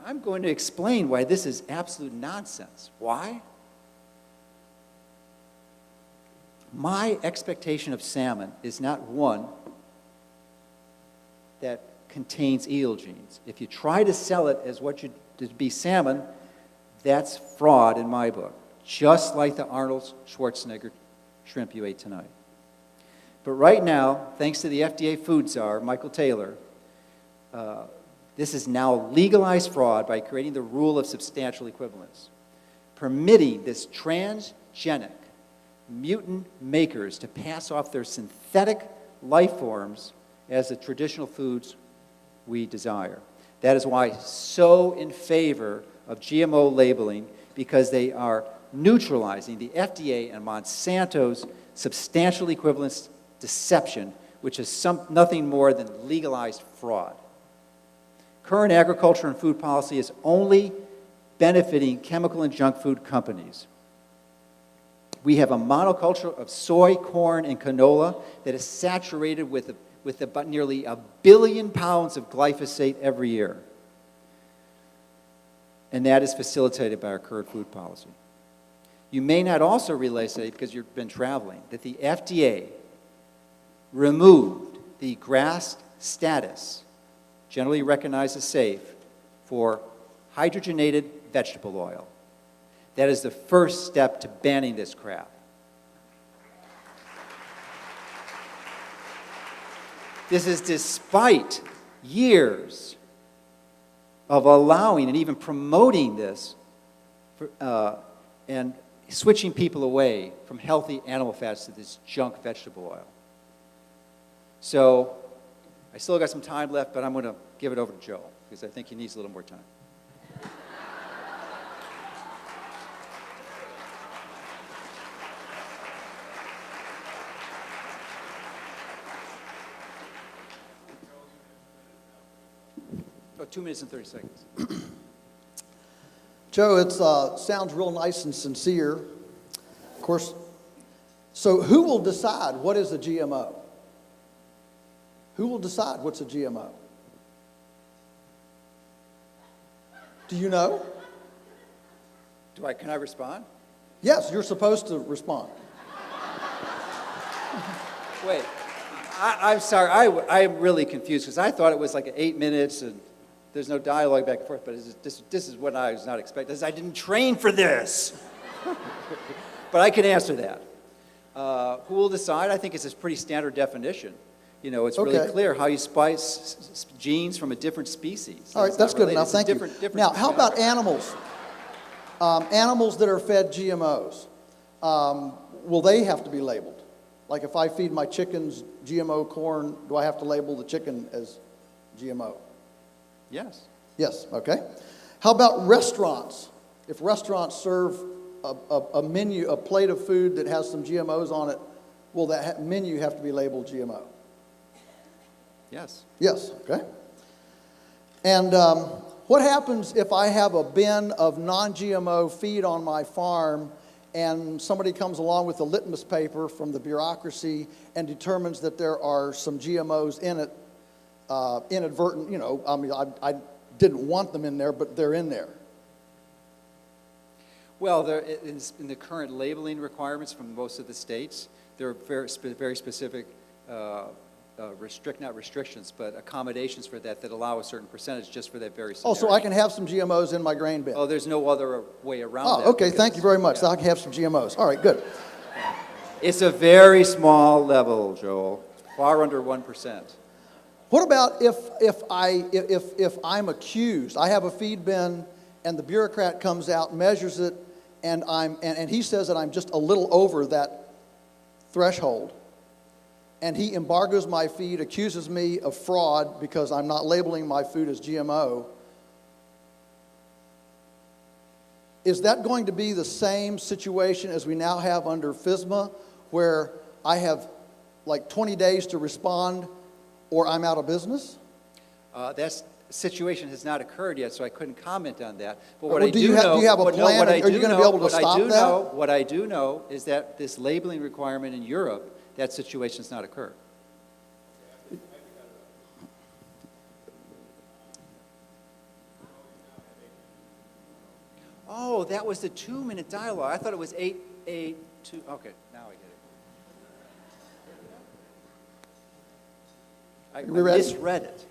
I'm going to explain why this is absolute nonsense. Why? My expectation of salmon is not one that contains eel genes. If you try to sell it as what should be salmon, that's fraud in my book, just like the Arnold Schwarzenegger shrimp you ate tonight. But right now, thanks to the FDA food czar, Michael Taylor, this is now legalized fraud by creating the rule of substantial equivalence, permitting this transgenic mutant makers to pass off their synthetic life forms as the traditional foods we desire. That is why I'm so in favor of GMO labeling, because they are neutralizing the FDA and Monsanto's substantial equivalence deception, which is nothing more than legalized fraud. Current agriculture and food policy is only benefiting chemical and junk food companies. We have a monoculture of soy, corn, and canola that is saturated with about nearly 1 billion pounds of glyphosate every year. And that is facilitated by our current food policy. You may not also realize today, because you've been traveling, that the FDA removed the GRAS status, generally recognized as safe, for hydrogenated vegetable oil. That is the first step to banning this crap. This is despite years of allowing and even promoting this and switching people away from healthy animal fats to this junk vegetable oil. So I still got some time left, but I'm going to give it over to Joel, because I think he needs a little more time. Oh, 2 minutes and 30 seconds. Joe, it sounds real nice and sincere. Of course, so who will decide what is a GMO? Who will decide what's a GMO? Do you know? Can I respond? Yes, you're supposed to respond. Wait, I'm sorry, I'm really confused, because I thought it was like 8 minutes and there's no dialogue back and forth, but this is what I was not expecting. I didn't train for this. But I can answer that. Who will decide? I think it's a pretty standard definition. You know, it's really Okay. clear how you spice genes from a different species. All right, It's that's not good related. enough. It's a Thank you. different Now, how about animals? Animals that are fed GMOs, will they have to be labeled? Like if I feed my chickens GMO corn, do I have to label the chicken as GMO? Yes. Yes, okay. How about restaurants? If restaurants serve a menu, a plate of food that has some GMOs on it, will that menu have to be labeled GMO? Yes. Yes, okay. And what happens if I have a bin of non-GMO feed on my farm and somebody comes along with a litmus paper from the bureaucracy and determines that there are some GMOs in it, inadvertent, you know, I mean, I didn't want them in there, but they're in there. Well, there is, in the current labeling requirements from most of the states, there are very specific not restrictions, but accommodations for that allow a certain percentage just for that very scenario. Oh, so I can have some GMOs in my grain bin? Oh, there's no other way around that. Oh, okay, because- thank you very much. yeah. So I can have some GMOs. All right, good. It's a very small level, Joel, far under 1%. What about if I'm accused? I have a feed bin and the bureaucrat comes out, measures it, and he says that I'm just a little over that threshold. And he embargoes my feed, accuses me of fraud because I'm not labeling my food as GMO. Is that going to be the same situation as we now have under FSMA, where I have like 20 days to respond or I'm out of business? That situation has not occurred yet, so I couldn't comment on that. But Well, what I do do you have- know, do you have a what- no, plan? what I Are you do gonna be know- able to what I stop do that? know- What I do know is that this labeling requirement in Europe, that situation has not occurred. Oh, that was the 2-minute dialogue. I thought it was 2. Okay, now I get it. We I ready? misread it.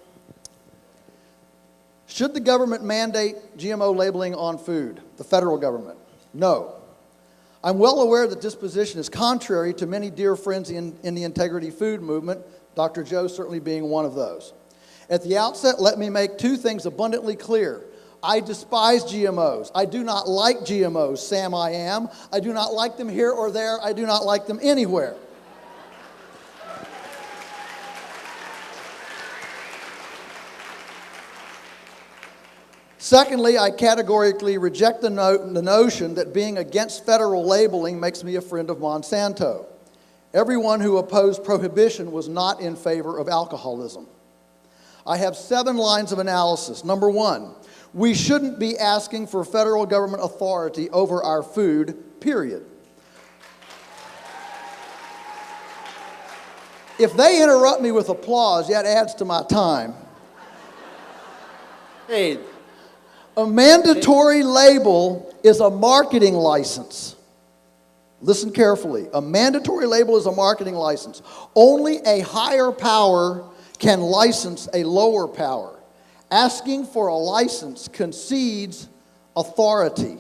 Should the government mandate GMO labeling on food? The federal government? No. I'm well aware that this position is contrary to many dear friends in the integrity food movement, Dr. Joe certainly being one of those. At the outset, let me make two things abundantly clear. I despise GMOs. I do not like GMOs, Sam I am. I do not like them here or there. I do not like them anywhere. Secondly, I categorically reject the notion that being against federal labeling makes me a friend of Monsanto. Everyone who opposed prohibition was not in favor of alcoholism. I have 7 lines of analysis. Number 1, we shouldn't be asking for federal government authority over our food, period. If they interrupt me with applause, that adds to my time. Hey, A mandatory label is a marketing license. Listen carefully. A mandatory label is a marketing license. Only a higher power can license a lower power. Asking for a license concedes authority.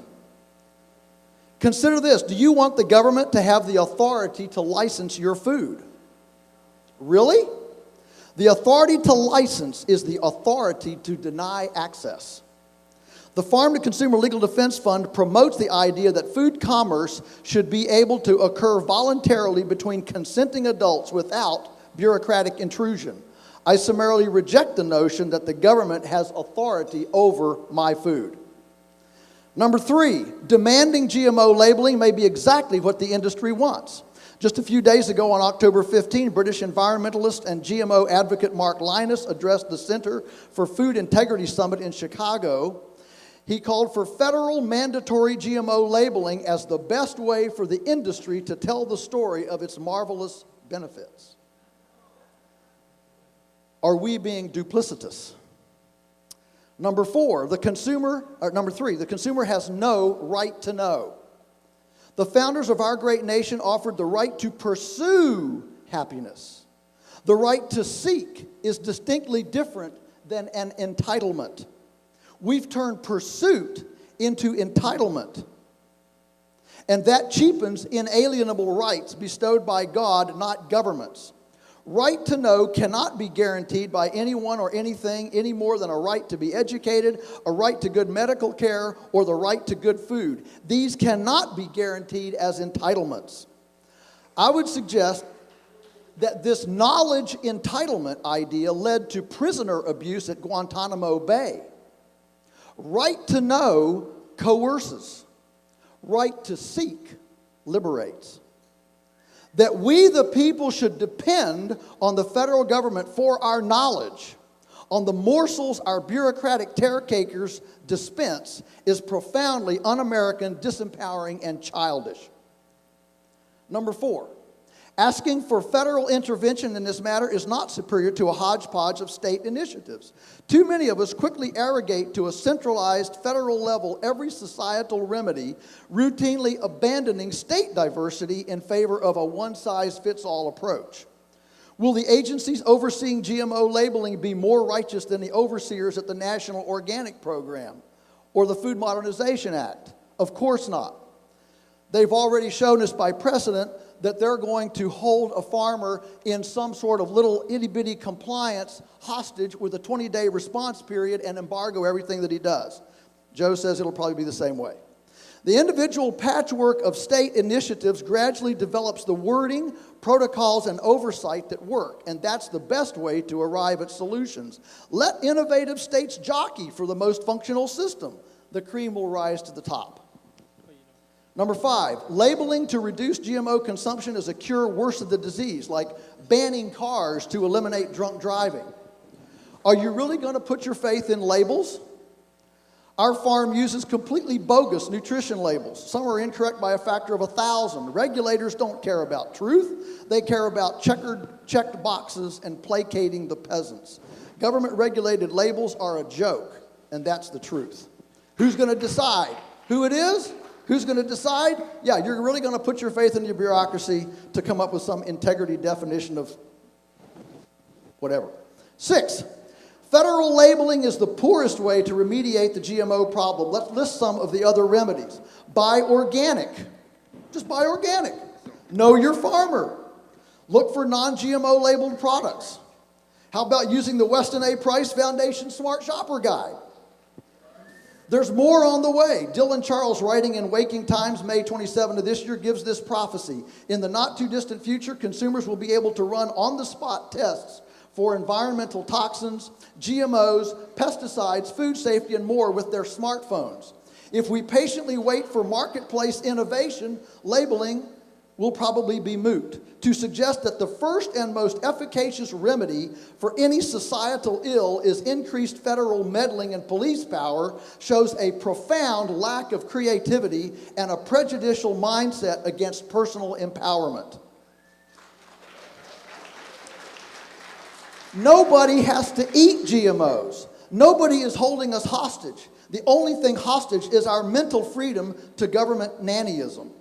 Consider this. Do you want the government to have the authority to license your food? Really? The authority to license is the authority to deny access. The Farm to Consumer Legal Defense Fund promotes the idea that food commerce should be able to occur voluntarily between consenting adults without bureaucratic intrusion. I summarily reject the notion that the government has authority over my food. Number 3, demanding GMO labeling may be exactly what the industry wants. Just a few days ago on October 15, British environmentalist and GMO advocate Mark Linus addressed the Center for Food Integrity Summit in Chicago. He called for federal mandatory GMO labeling as the best way for the industry to tell the story of its marvelous benefits. Are we being duplicitous? Number three, the consumer has no right to know. The founders of our great nation offered the right to pursue happiness. The right to seek is distinctly different than an entitlement. We've turned pursuit into entitlement. And that cheapens inalienable rights bestowed by God, not governments. Right to know cannot be guaranteed by anyone or anything any more than a right to be educated, a right to good medical care, or the right to good food. These cannot be guaranteed as entitlements. I would suggest that this knowledge entitlement idea led to prisoner abuse at Guantanamo Bay. Right to know coerces. Right to seek liberates. That we, the people, should depend on the federal government for our knowledge, on the morsels our bureaucratic caretakers dispense, is profoundly un-American, disempowering, and childish. Number 4, asking for federal intervention in this matter is not superior to a hodgepodge of state initiatives. Too many of us quickly arrogate to a centralized federal level every societal remedy, routinely abandoning state diversity in favor of a one-size-fits-all approach. Will the agencies overseeing GMO labeling be more righteous than the overseers at the National Organic Program or the Food Modernization Act? Of course not. They've already shown us by precedent that they're going to hold a farmer in some sort of little itty-bitty compliance hostage with a 20-day response period and embargo everything that he does. Joe says it'll probably be the same way. The individual patchwork of state initiatives gradually develops the wording, protocols, and oversight that work, and that's the best way to arrive at solutions. Let innovative states jockey for the most functional system. The cream will rise to the top. Number 5, labeling to reduce GMO consumption is a cure worse of the disease, like banning cars to eliminate drunk driving. Are you really going to put your faith in labels? Our farm uses completely bogus nutrition labels. Some are incorrect by a factor of 1,000. Regulators don't care about truth. They care about checked boxes and placating the peasants. Government-regulated labels are a joke, and that's the truth. Who's going to decide who it is? Who's going to decide? Yeah, you're really going to put your faith in your bureaucracy to come up with some integrity definition of whatever. 6, federal labeling is the poorest way to remediate the GMO problem. Let's list some of the other remedies. Buy organic. Just buy organic. Know your farmer. Look for non-GMO labeled products. How about using the Weston A. Price Foundation Smart Shopper Guide? There's more on the way. Dylan Charles, writing in Waking Times, May 27 of this year, gives this prophecy. In the not-too-distant future, consumers will be able to run on-the-spot tests for environmental toxins, GMOs, pesticides, food safety, and more with their smartphones. If we patiently wait for marketplace innovation, labeling will probably be moot. To suggest that the first and most efficacious remedy for any societal ill is increased federal meddling and police power shows a profound lack of creativity and a prejudicial mindset against personal empowerment. Nobody has to eat GMOs. Nobody is holding us hostage. The only thing hostage is our mental freedom to government nannyism.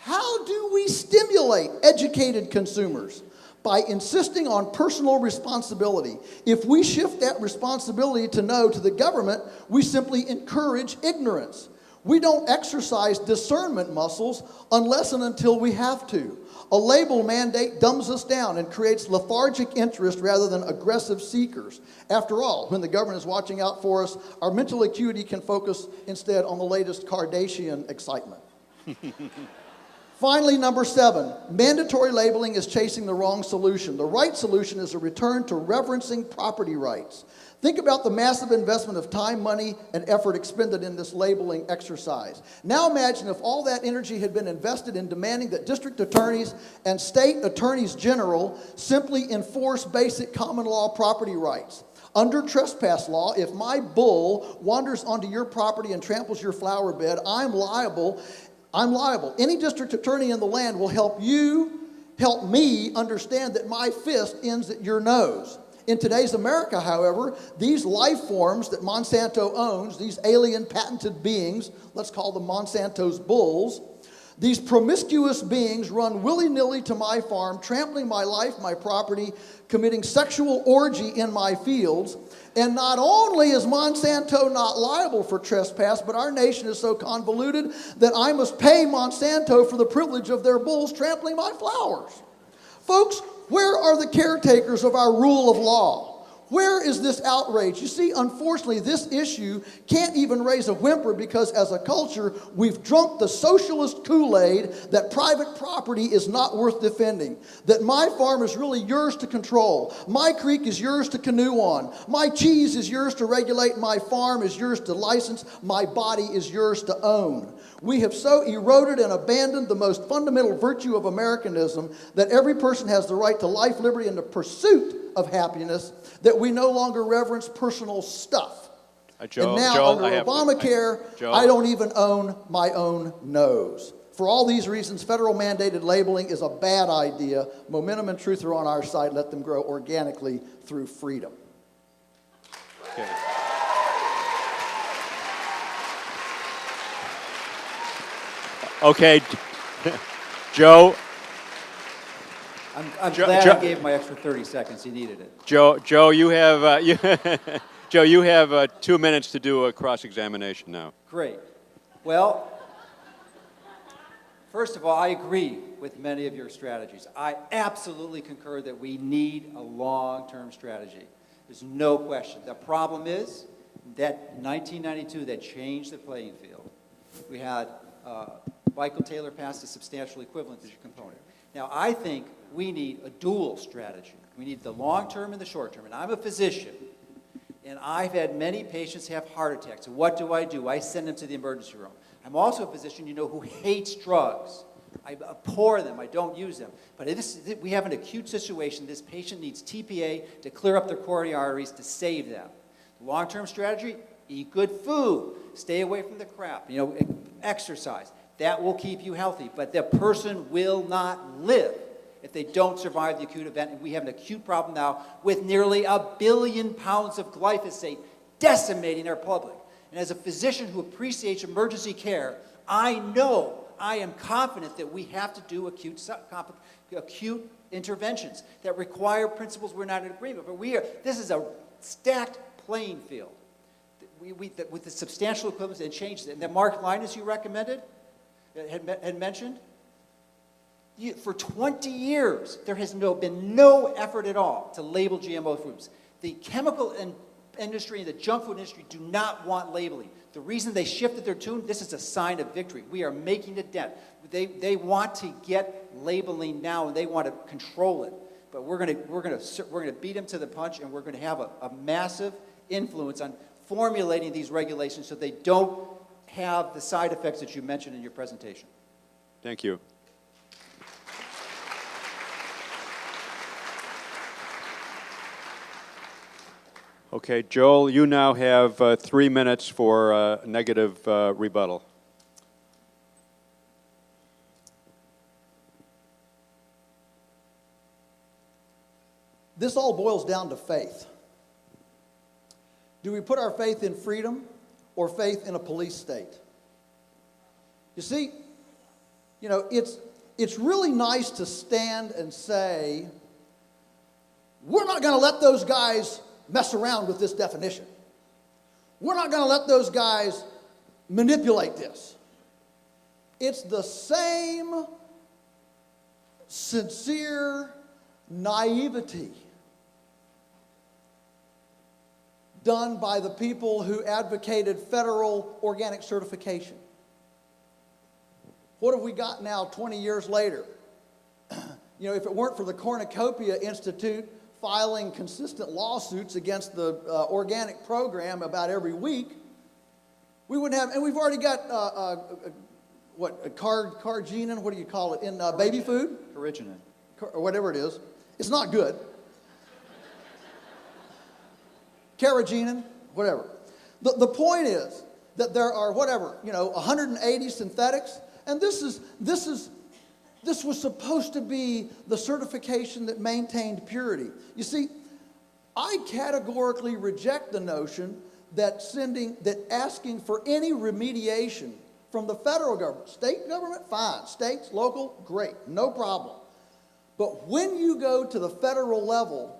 How do we stimulate educated consumers? By insisting on personal responsibility. If we shift that responsibility to know to the government, we simply encourage ignorance. We don't exercise discernment muscles unless and until we have to. A label mandate dumbs us down and creates lethargic interest rather than aggressive seekers. After all, when the government is watching out for us, our mental acuity can focus instead on the latest Kardashian excitement. Finally, number 7, mandatory labeling is chasing the wrong solution. The right solution is a return to reverencing property rights. Think about the massive investment of time, money, and effort expended in this labeling exercise. Now imagine if all that energy had been invested in demanding that district attorneys and state attorneys general simply enforce basic common law property rights. Under trespass law, if my bull wanders onto your property and tramples your flower bed, I'm liable. Any district attorney in the land will help me understand that my fist ends at your nose. In today's America, however, these life forms that Monsanto owns, these alien patented beings, let's call them Monsanto's bulls, these promiscuous beings run willy-nilly to my farm, trampling my life, my property, committing sexual orgy in my fields. And not only is Monsanto not liable for trespass, but our nation is so convoluted that I must pay Monsanto for the privilege of their bulls trampling my flowers. Folks, where are the caretakers of our rule of law? Where is this outrage? You see, unfortunately, this issue can't even raise a whimper because as a culture, we've drunk the socialist Kool-Aid that private property is not worth defending, that my farm is really yours to control, my creek is yours to canoe on, my cheese is yours to regulate, my farm is yours to license, my body is yours to own. We have so eroded and abandoned the most fundamental virtue of Americanism that every person has the right to life, liberty, and the pursuit of happiness, that we no longer reverence personal stuff. Joel, and now Joel, under Obamacare, I don't even own my own nose. For all these reasons, federal mandated labeling is a bad idea. Momentum and truth are on our side. Let them grow organically through freedom. Okay. Okay, Joe. I'm glad I gave him my extra 30 seconds. He needed it. Joe, you have Joe, you have 2 minutes to do a cross-examination now. Great. Well, first of all, I agree with many of your strategies. I absolutely concur that we need a long-term strategy. There's no question. The problem is that 1992, that changed the playing field. We had Michael Taylor passed a substantial equivalency component. Now, I think we need a dual strategy. We need the long-term and the short-term. And I'm a physician, and I've had many patients have heart attacks. And what do? I send them to the emergency room. I'm also a physician, who hates drugs. I abhor them. I don't use them. But we have an acute situation. This patient needs TPA to clear up their coronary arteries to save them. The long-term strategy, eat good food. Stay away from the crap. Exercise. That will keep you healthy. But the person will not live if they don't survive the acute event. And we have an acute problem now with nearly 1 billion pounds of glyphosate decimating our public. And as a physician who appreciates emergency care, I am confident that we have to do acute interventions that require principles we're not in agreement. But this is a stacked playing field. With the substantial equivalence and changes. And the Mark Linus you recommended, had mentioned, for 20 years, there has been no effort at all to label GMO foods. The chemical industry and the junk food industry do not want labeling. The reason they shifted their tune, this is a sign of victory. We are making a dent. They want to get labeling now, and they want to control it. But we're going to beat them to the punch, and we're going to have a massive influence on formulating these regulations so they don't have the side effects that you mentioned in your presentation. Thank you. Okay, Joel, you now have 3 minutes for negative rebuttal. This all boils down to faith. Do we put our faith in freedom or faith in a police state? You see, it's really nice to stand and say, we're not going to let those guys mess around with this definition. We're not going to let those guys manipulate this. It's the same sincere naivety done by the people who advocated federal organic certification. What have we got now 20 years later? If it weren't for the Cornucopia Institute filing consistent lawsuits against the organic program about every week, we wouldn't have, and we've already got, carginin, what do you call it, in baby food? Carrageenan. Or whatever it is. It's not good. Carrageenan, whatever. The point is that there are 180 synthetics, and this was supposed to be the certification that maintained purity. You see, I categorically reject the notion that asking for any remediation from the federal government, state government, fine, states, local, great, no problem. But when you go to the federal level,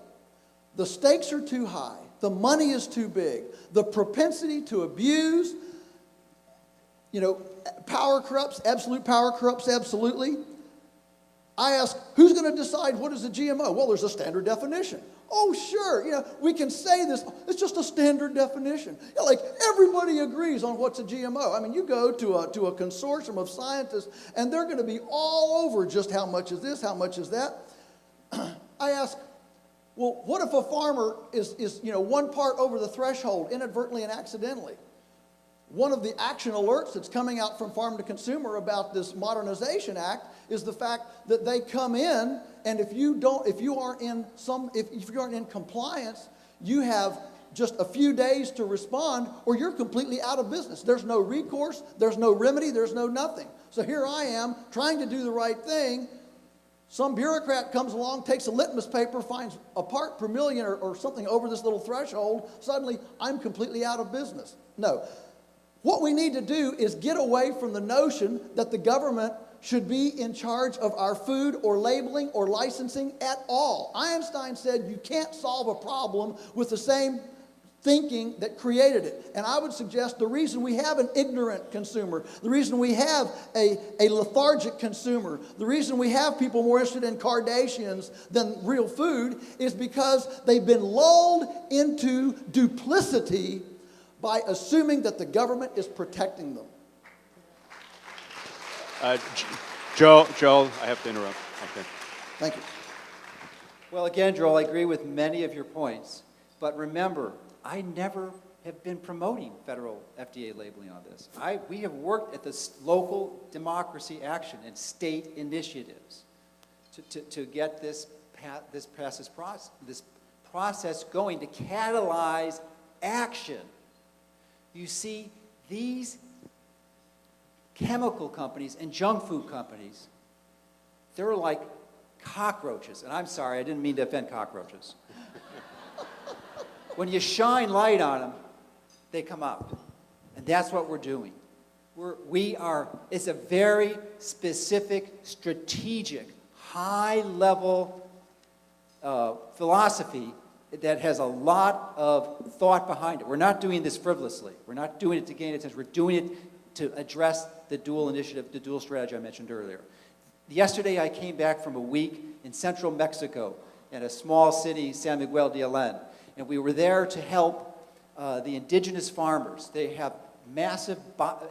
the stakes are too high, the money is too big, the propensity to abuse, power corrupts, absolute power corrupts absolutely. I ask, who's going to decide what is a GMO? Well, there's a standard definition. Oh, sure, we can say this. It's just a standard definition. Like everybody agrees on what's a GMO. I mean, you go to a consortium of scientists, and they're going to be all over just how much is this, how much is that. I ask, well, what if a farmer is one part over the threshold inadvertently and accidentally? One of the action alerts that's coming out from Farm to Consumer about this Modernization Act is the fact that they come in, and if you aren't in compliance, you have just a few days to respond, or you're completely out of business. There's no recourse, there's no remedy, there's no nothing. So here I am trying to do the right thing. Some bureaucrat comes along, takes a litmus paper, finds a part per million or something over this little threshold. Suddenly, I'm completely out of business. No. What we need to do is get away from the notion that the government should be in charge of our food or labeling or licensing at all. Einstein said you can't solve a problem with the same thinking that created it. And I would suggest the reason we have an ignorant consumer, the reason we have a lethargic consumer, the reason we have people more interested in Kardashians than real food is because they've been lulled into duplicity by assuming that the government is protecting them. Joel, I have to interrupt. Okay. Thank you. Well, again, Joel, I agree with many of your points. But remember, I never have been promoting federal FDA labeling on this. We have worked at this local democracy action and state initiatives to get this process going to catalyze action. You see, these chemical companies and junk food companies, they're like cockroaches. And I'm sorry, I didn't mean to offend cockroaches. When you shine light on them, they come out. And that's what we're doing. It's a very specific, strategic, high-level philosophy that has a lot of thought behind it. We're not doing this frivolously. We're not doing it to gain attention. We're doing it to address the dual initiative, the dual strategy I mentioned earlier. Yesterday, I came back from a week in central Mexico in a small city, San Miguel de Allende. And we were there to help the indigenous farmers. They have massive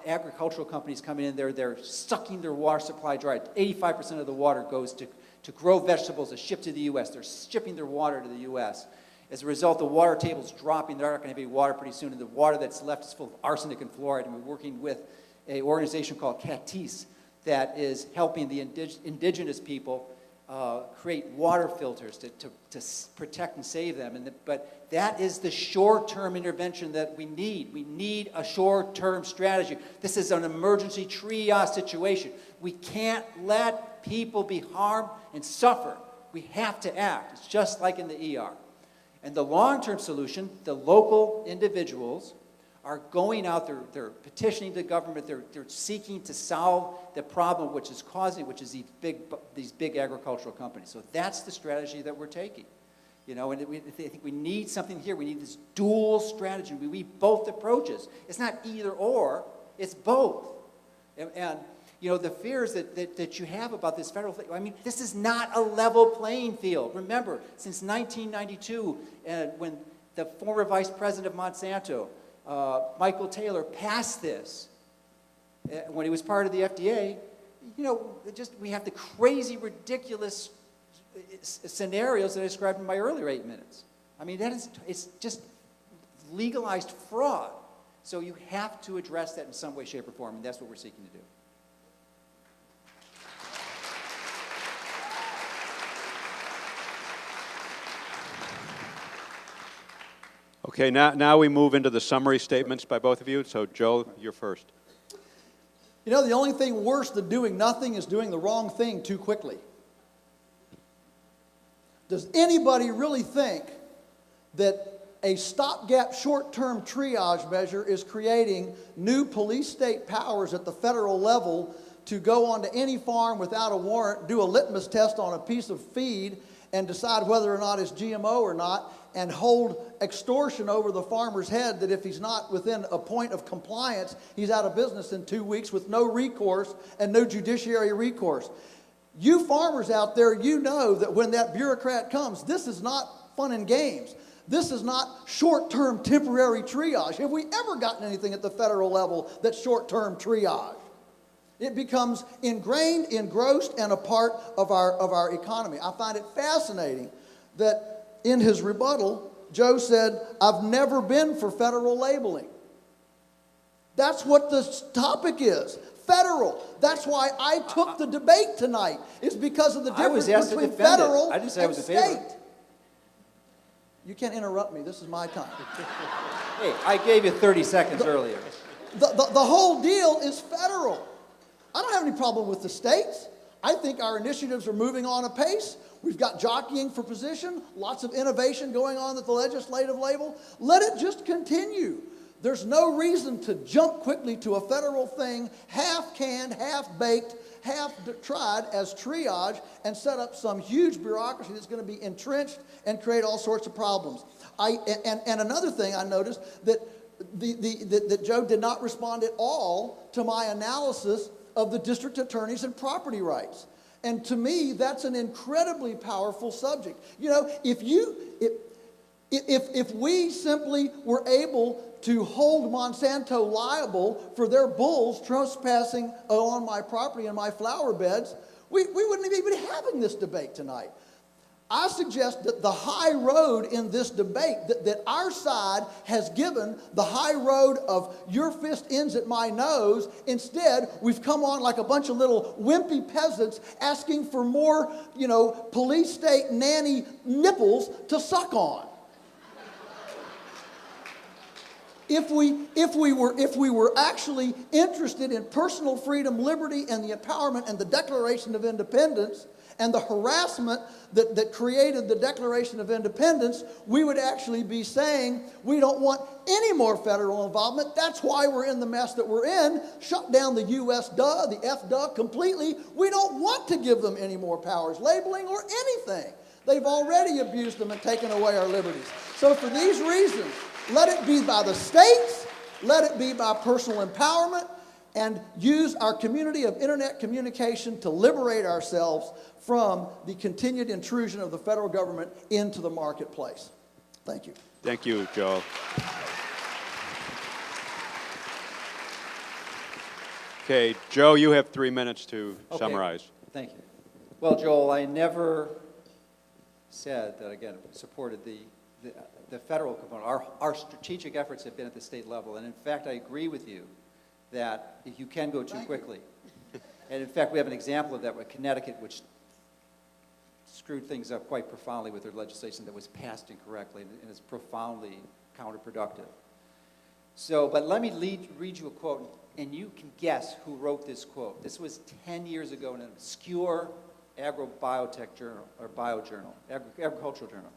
agricultural companies coming in there. They're sucking their water supply dry. 85% of the water goes to grow vegetables that ship to the U.S. They're shipping their water to the U.S. As a result, the water table's dropping. They're not going to have any water pretty soon. And the water that's left is full of arsenic and fluoride. And we're working with an organization called CATIS that is helping the indigenous people create water filters to protect and save them. But that is the short-term intervention that we need. We need a short-term strategy. This is an emergency triage situation. We can't let people be harmed and suffer. We have to act. It's just like in the ER. And the long-term solution, the local individuals are going out, they're petitioning the government, they're seeking to solve the problem which is these big agricultural companies. So that's the strategy that we're taking. And I think we need something here. We need this dual strategy. We need both approaches. It's not either or, it's both. And the fears that you have about this federal thing, I mean, this is not a level playing field. Remember, since 1992, when the former vice president of Monsanto, Michael Taylor, passed this, when he was part of the FDA, we have the crazy, ridiculous scenarios that I described in my earlier 8 minutes. I mean, it's just legalized fraud. So you have to address that in some way, shape, or form, and that's what we're seeking to do. Okay, now we move into the summary statements by both of you. So, Joe, you're first. The only thing worse than doing nothing is doing the wrong thing too quickly. Does anybody really think that a stopgap short-term triage measure is creating new police state powers at the federal level to go onto any farm without a warrant, do a litmus test on a piece of feed, and decide whether or not it's GMO or not, and hold extortion over the farmer's head that if he's not within a point of compliance, he's out of business in 2 weeks with no recourse and no judiciary recourse. You farmers out there, you know that when that bureaucrat comes, this is not fun and games. This is not short-term temporary triage. Have we ever gotten anything at the federal level that's short-term triage? It becomes ingrained, engrossed, and a part of our economy. I find it fascinating that in his rebuttal, Joe said, I've never been for federal labeling. That's what the topic is. Federal. That's why I took the debate tonight, is because of the difference between federal and state. You can't interrupt me. This is my time. Hey, I gave you 30 seconds earlier. The whole deal is federal. I don't have any problem with the states. I think our initiatives are moving on apace. We've got jockeying for position, lots of innovation going on at the legislative level. Let it just continue. There's no reason to jump quickly to a federal thing, half-canned, half-baked, half-tried as triage, and set up some huge bureaucracy that's going to be entrenched and create all sorts of problems. And another thing I noticed, that that Joe did not respond at all to my analysis of the district attorneys and property rights. And to me, that's an incredibly powerful subject. You know, if we simply were able to hold Monsanto liable for their bulls trespassing on my property and my flower beds, we wouldn't even be having this debate tonight. I suggest that the high road in this debate, that our side has given the high road of your fist ends at my nose. Instead, we've come on like a bunch of little wimpy peasants asking for more, police state nanny nipples to suck on. If we were actually interested in personal freedom, liberty, and the empowerment and the Declaration of Independence, and the harassment that created the Declaration of Independence, we would actually be saying we don't want any more federal involvement. That's why we're in the mess that we're in. Shut down the USDA, the FDA completely. We don't want to give them any more powers, labeling or anything. They've already abused them and taken away our liberties. So for these reasons, let it be by the states, let it be by personal empowerment, and use our community of internet communication to liberate ourselves from the continued intrusion of the federal government into the marketplace. Thank you. Thank you, Joel. Okay, Joe, you have 3 minutes to summarize. Thank you. Well, Joel, I never said that, again, supported the federal component. Our strategic efforts have been at the state level, and in fact, I agree with you that you can go too quickly. And in fact, we have an example of that with Connecticut, which screwed things up quite profoundly with their legislation that was passed incorrectly, and is profoundly counterproductive. So, but let me read you a quote, and you can guess who wrote this quote. This was 10 years ago in an obscure agrobiotech journal, or biojournal, agricultural journal.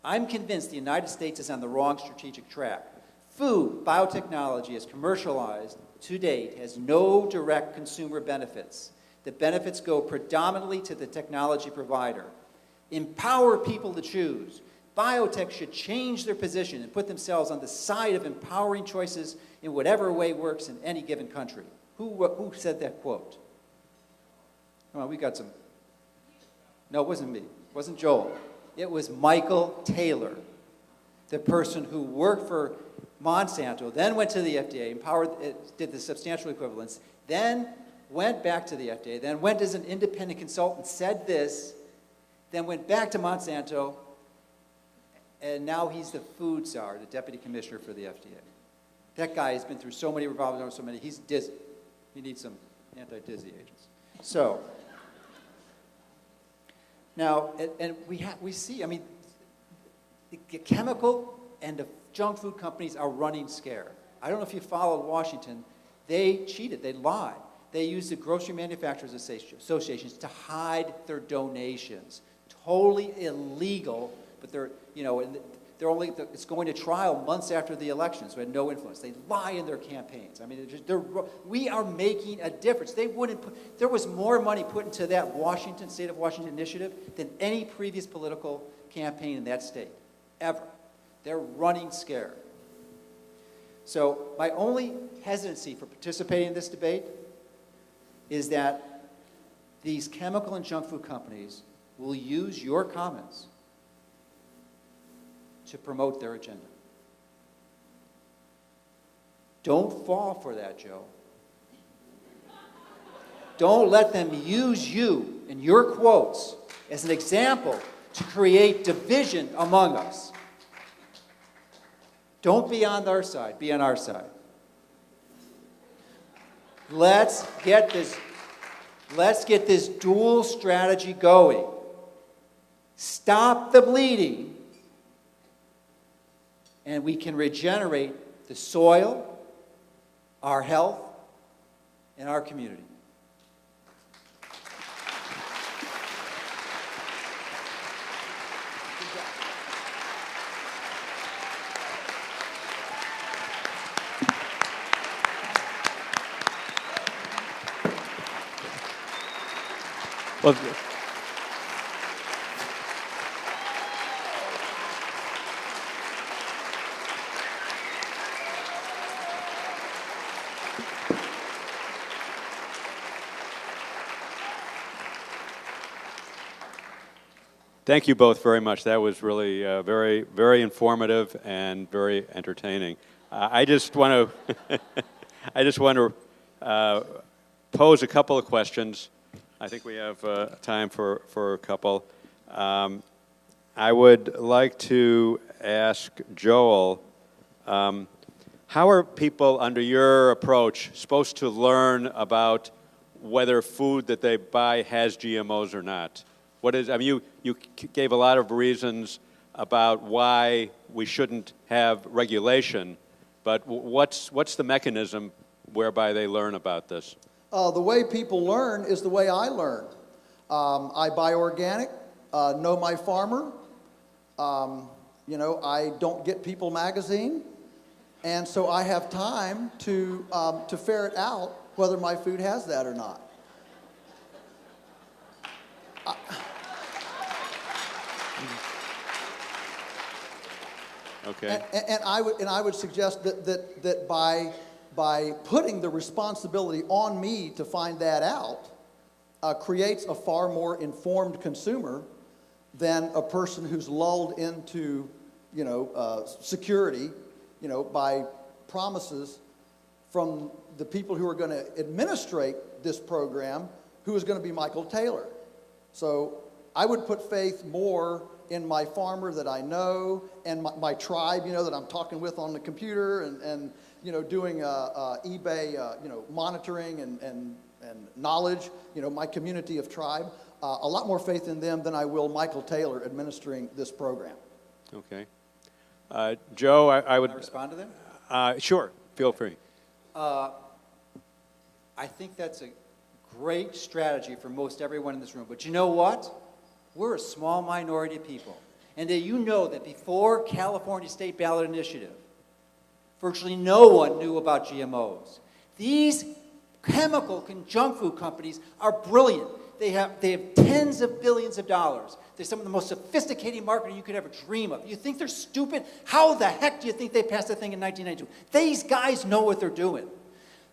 I'm convinced the United States is on the wrong strategic track. Food, biotechnology, as commercialized to date, has no direct consumer benefits. The benefits go predominantly to the technology provider. Empower people to choose. Biotech should change their position and put themselves on the side of empowering choices in whatever way works in any given country. Who said that quote? Come on, we got some. No, it wasn't me. It wasn't Joel. It was Michael Taylor, the person who worked for Monsanto, then went to the FDA, did the substantial equivalence, then went back to the FDA, then went as an independent consultant, said this, then went back to Monsanto, and now he's the food czar, the deputy commissioner for the FDA. That guy has been through so many revolving doors, so many, he's dizzy. He needs some anti-dizzy agents. So, now, and we see, I mean, the chemical and the junk food companies are running scared. I don't know if you followed Washington. They cheated. They lied. They used the Grocery Manufacturers Associations to hide their donations. Totally illegal, but they're, it's going to trial months after the election, so it had no influence. They lie in their campaigns. I mean, we are making a difference. There was more money put into that state of Washington initiative than any previous political campaign in that state, ever. They're running scared. So my only hesitancy for participating in this debate is that these chemical and junk food companies will use your comments to promote their agenda. Don't fall for that, Joe. Don't let them use you and your quotes as an example to create division among us. Don't be on their side, be on our side. Let's get this dual strategy going. Stop the bleeding, and we can regenerate the soil, our health, and our community. Well, thank you both very much. That was really very, very informative and very entertaining. I just want to pose a couple of questions. I think we have time for a couple. I would like to ask Joel, how are people under your approach supposed to learn about whether food that they buy has GMOs or not? You gave a lot of reasons about why we shouldn't have regulation, but what's the mechanism whereby they learn about this? The way people learn is the way I learn. I buy organic, know my farmer. I don't get People magazine, and so I have time to ferret out whether my food has that or not. Okay. And I would suggest that by putting the responsibility on me to find that out, creates a far more informed consumer than a person who's lulled into, security, by promises from the people who are going to administrate this program, who is going to be Michael Taylor. So I would put faith more in my farmer that I know and my tribe, that I'm talking with on the computer and doing eBay, monitoring and knowledge, my community of tribe. A lot more faith in them than I will Michael Taylor administering this program. Okay. Joe, I would... Can I respond to them? Sure, feel free. I think that's a great strategy for most everyone in this room. But you know what? We're a small minority of people. And you know that before California State Ballot Initiative, virtually no one knew about GMOs. These chemical and junk food companies are brilliant. They have tens of billions of dollars. They're some of the most sophisticated marketing you could ever dream of. You think they're stupid? How the heck do you think they passed the thing in 1992? These guys know what they're doing.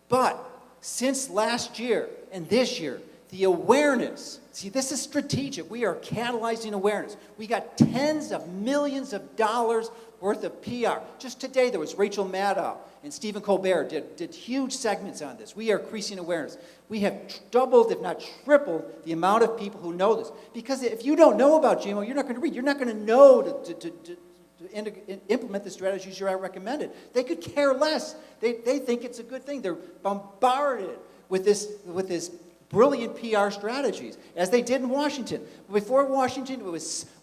But since last year and this year, the awareness, see, this is strategic. We are catalyzing awareness. We got tens of millions of dollars worth of PR. Just today, there was Rachel Maddow and Stephen Colbert did huge segments on this. We are increasing awareness. We have doubled, if not tripled, the amount of people who know this. Because if you don't know about GMO, you're not going to read. You're not going to know to implement the strategies you're recommended. They could care less. They think it's a good thing. They're bombarded with this brilliant PR strategies, as they did in Washington. Before Washington,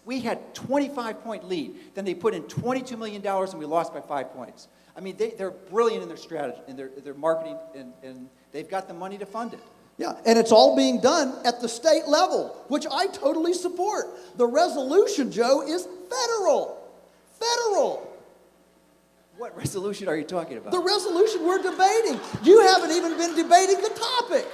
we had 25-point lead. Then they put in $22 million, and we lost by 5 points. I mean, they're brilliant in their strategy, in their marketing, and they've got the money to fund it. Yeah, and it's all being done at the state level, which I totally support. The resolution, Joe, is federal. federal. What resolution are you talking about? The resolution we're debating. You haven't even been debating the topic.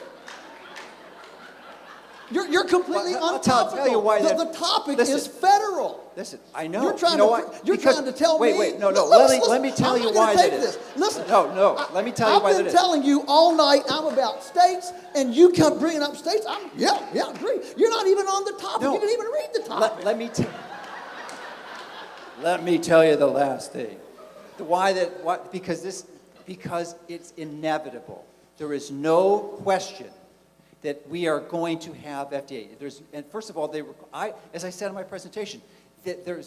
You're completely Well, I'll untopical. tell you why the topic is federal. Listen, I know. You're trying you know to what? you're Because- trying to tell me. Wait, no. Listen, Let me tell I'm you not gonna why take that is. this. Listen. No. Let me tell you why that I've is. been telling you all night I'm about states, and you come bringing up states. Yeah, agree. You're not even on the topic. No. You didn't even read the topic. Let me tell you the last thing. Because it's inevitable. There is no question that we are going to have FDA. And first of all, as I said in my presentation, that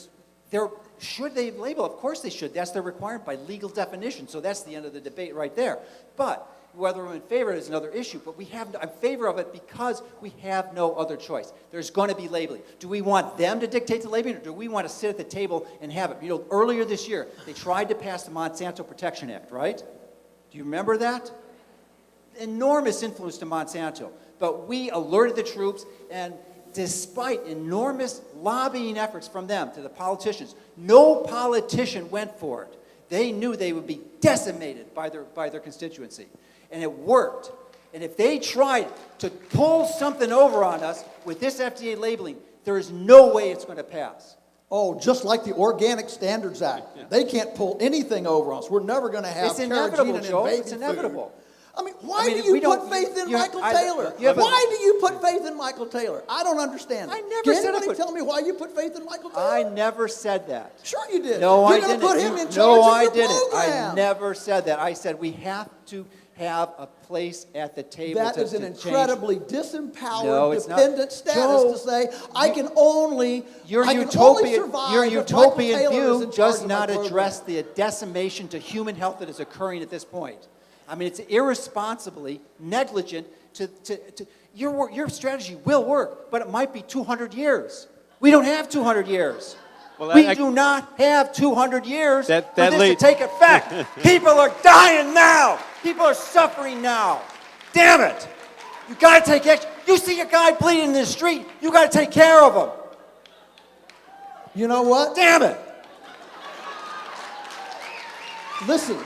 should they label? Of course they should. That's their requirement by legal definition. So that's the end of the debate right there. But whether I'm in favor is another issue. But I'm in favor of it because we have no other choice. There's going to be labeling. Do we want them to dictate the labeling, or do we want to sit at the table and have it? You know, earlier this year, they tried to pass the Monsanto Protection Act, right? Do you remember that? Enormous influence to Monsanto. But we alerted the troops, and despite enormous lobbying efforts from them to the politicians, no politician went for it. They knew they would be decimated by their constituency. And it worked. And if they tried to pull something over on us with this FDA labeling, there is no way it's going to pass. Oh, just like the Organic Standards Act. Yeah. They can't pull anything over us. We're never going to have it's inevitable, carrageenan Joel. in baby It's inevitable. food. I mean, why do you put faith in Michael Taylor? Why do you put faith in Michael Taylor? I don't understand. I never Can said anybody tell me why you put faith in Michael Taylor? I never said that. Sure you did. No, I You're didn't. Put him in charge no, of I your didn't. program. I never said that. I said we have to have a place at the table. That is an incredibly disempowered, dependent status Joe, to say, I can only your survive utopian view does not address the decimation to human health that is occurring at this point. I mean, it's irresponsibly negligent your strategy will work, but it might be 200 years. We don't have 200 years. Well, we do not have 200 years for this to take effect. People are dying now. People are suffering now. Damn it. You got to take action. You see a guy bleeding in the street, you got to take care of him. You know what? Damn it. Listen.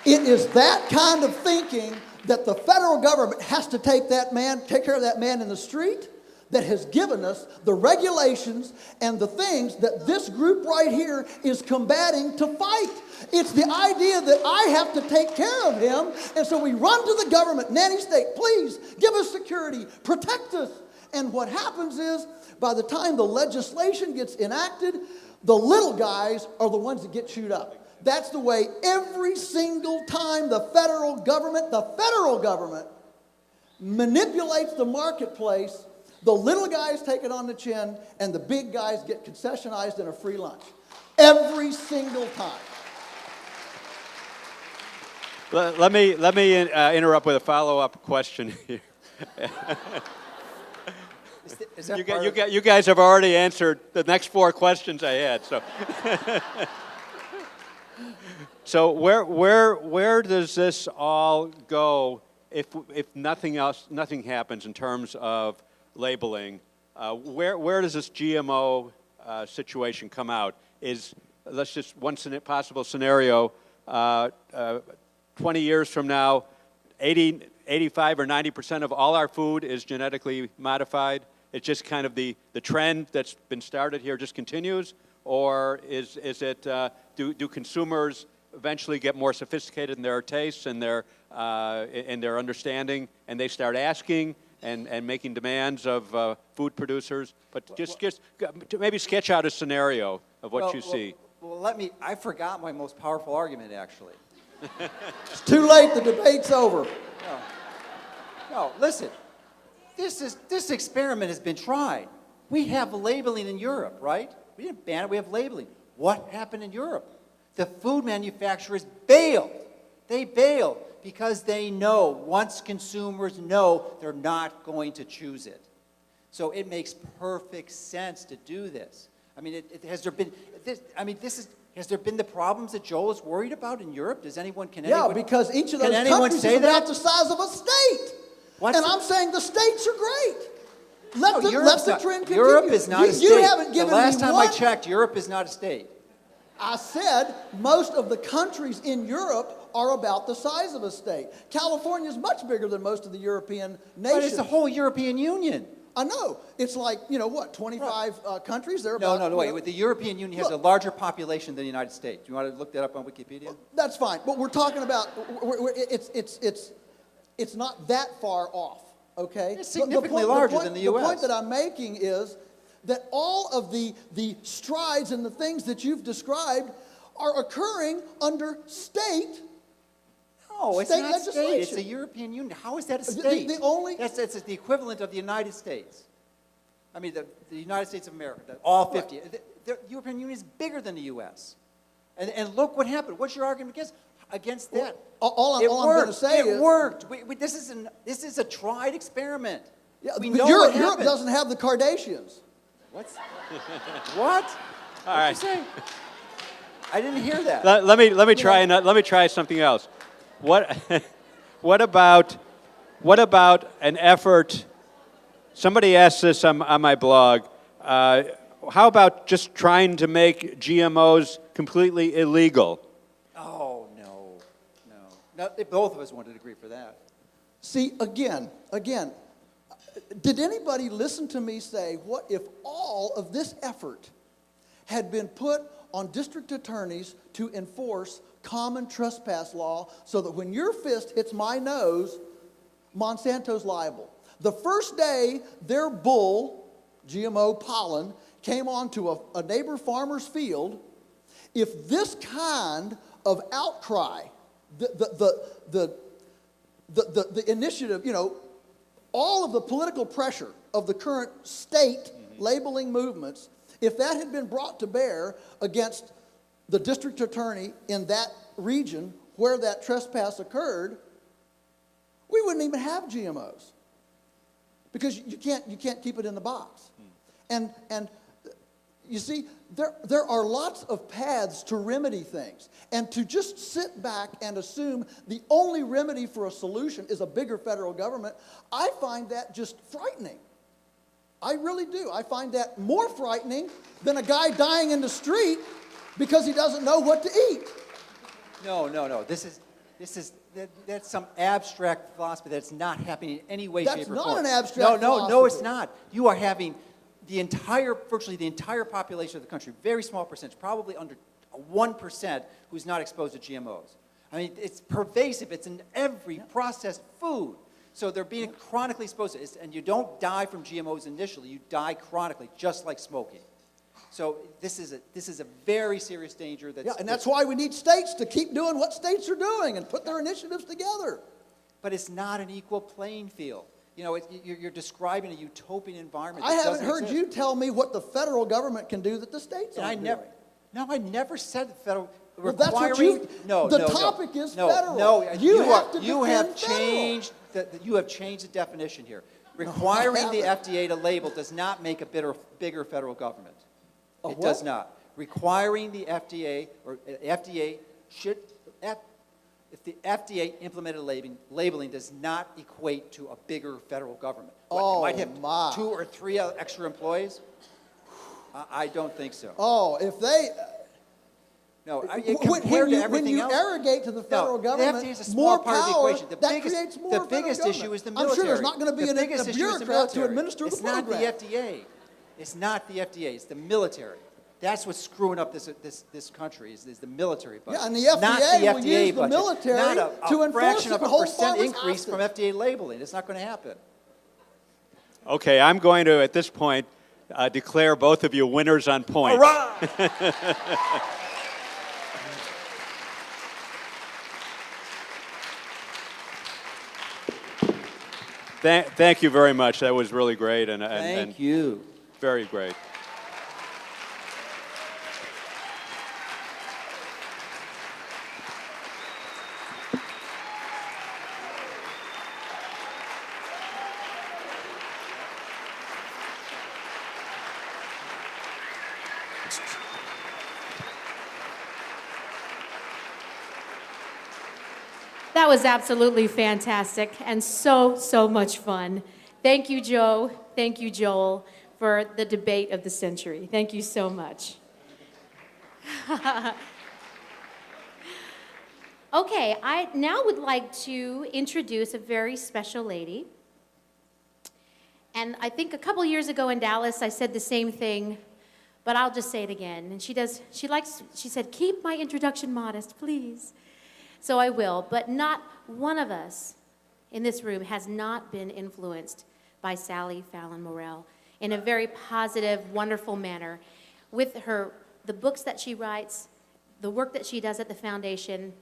It is that kind of thinking that the federal government has to take care of that man in the street, that has given us the regulations and the things that this group right here is combating to fight. It's the idea that I have to take care of him, and so we run to the government, nanny state, please give us security, protect us. And what happens is, by the time the legislation gets enacted, the little guys are the ones that get chewed up. That's the way every single time the federal government manipulates the marketplace. The little guys take it on the chin, and the big guys get concessionized in a free lunch. Every single time. Let me interrupt with a follow-up question here. You guys have already answered the next 4 questions I had. So where does this all go if nothing happens in terms of labeling? Where does this GMO situation come out? Let's just one possible scenario. 20 years from now, 85 or 90% of all our food is genetically modified. It's just kind of the trend that's been started here just continues, or is it do consumers eventually get more sophisticated in their tastes and their understanding, and they start asking and making demands of food producers? But just maybe sketch out a scenario of what you see. Well, I forgot my most powerful argument, actually. It's too late, the debate's over. No, listen. This experiment has been tried. We have labeling in Europe, right? We didn't ban it, we have labeling. What happened in Europe? The food manufacturers bailed. They bailed because they know, once consumers know, they're not going to choose it. So it makes perfect sense to do this. I mean, has there been the problems that Joel is worried about in Europe? Because each of those countries is about the size of a state. And I'm saying the states are great. Let the Europe's not- trend continue. Europe is not a state. You haven't given the last me time one. I checked, Europe is not a state. I said most of the countries in Europe are about the size of a state. California is much bigger than most of the European nations. But it's the whole European Union. I know. It's like, 25 countries? They're No, about, wait. The European Union has a larger population than the United States. Do you want to look that up on Wikipedia? That's fine. But we're talking about, it's not that far off, okay? It's significantly larger than the U.S. The point that I'm making is that all of the strides and the things that you've described are occurring under state. No, it's State not state. It's legislation. the European Union. How is that a The- state? the only- That's the equivalent of the United States. I mean, the United States of America, all 50. The European Union is bigger than the U.S. And look what happened. What's your argument against that? All It I'm going to worked. say It is... worked. This is a tried experiment. Yeah, We but know Europe, what Europe happened. doesn't have the Kardashians. What? What? All right. What'd you say? I didn't hear that. Let me try something else. What about an effort? Somebody asked this on my blog. How about just trying to make GMOs completely illegal? Oh, no. Both of us wanted to agree for that. See, again, did anybody listen to me say, what if all of this effort had been put on district attorneys to enforce common trespass law so that when your fist hits my nose, Monsanto's liable? The first day their bull, GMO pollen, came onto a neighbor farmer's field, if this kind of outcry, the initiative, all of the political pressure of the current state labeling movements, if that had been brought to bear against the district attorney in that region where that trespass occurred, we wouldn't even have GMOs because you can't keep it in the box. And you see, there are lots of paths to remedy things. And to just sit back and assume the only remedy for a solution is a bigger federal government, I find that just frightening. I really do. I find that more frightening than a guy dying in the street because he doesn't know what to eat. No. That's some abstract philosophy that's not happening in any way, shape, or form. That's not an abstract No, philosophy. it's not. You are having virtually the entire population of the country, very small percentage, probably under 1%, who's not exposed to GMOs. I mean, it's pervasive. It's in every processed food. So they're being chronically exposed to it. And you don't die from GMOs initially. You die chronically, just like smoking. So this is a very serious danger. And that's why we need states to keep doing what states are doing and put their initiatives together. But it's not an equal playing field. You're describing a utopian environment. I haven't heard you tell me what the federal government can do that the states aren't doing. I never said the federal. Well, that's what the topic is federal. No, you have to you have defend federal. changed the definition here. Requiring the FDA to label does not make a bigger federal government. It does not. Requiring the FDA if the FDA implemented labeling does not equate to a bigger federal government. It might have 2 or 3 extra employees. I don't think so. Oh, if they... No, when you arrogate to the federal government, the FDA is a small more part power, of the equation. that creates more The biggest federal issue is the government. military. I'm sure there's not going to be The a bureaucrat to administer the program. It's not the FDA. It's not the FDA. It's the military. That's what's screwing up this country is the military budget. Yeah, and the FDA not the will FDA use the budget. military not to a enforce fraction it of and a hold percent farmers increase from hostage. FDA labeling. It's not going to happen. Okay, I'm going to, at this point, declare both of you winners on points. Hurrah! Thank you very much. That was really great and Thank you. Very great. That was absolutely fantastic and so much fun. Thank you, Joe. Thank you, Joel, for the debate of the century. Thank you so much. Okay, I now would like to introduce a very special lady. And I think a couple years ago in Dallas, I said the same thing, but I'll just say it again. And she said, keep my introduction modest, please. So I will, but not one of us in this room has not been influenced by Sally Fallon Morell in a very positive, wonderful manner. With the books that she writes, the work that she does at the foundation,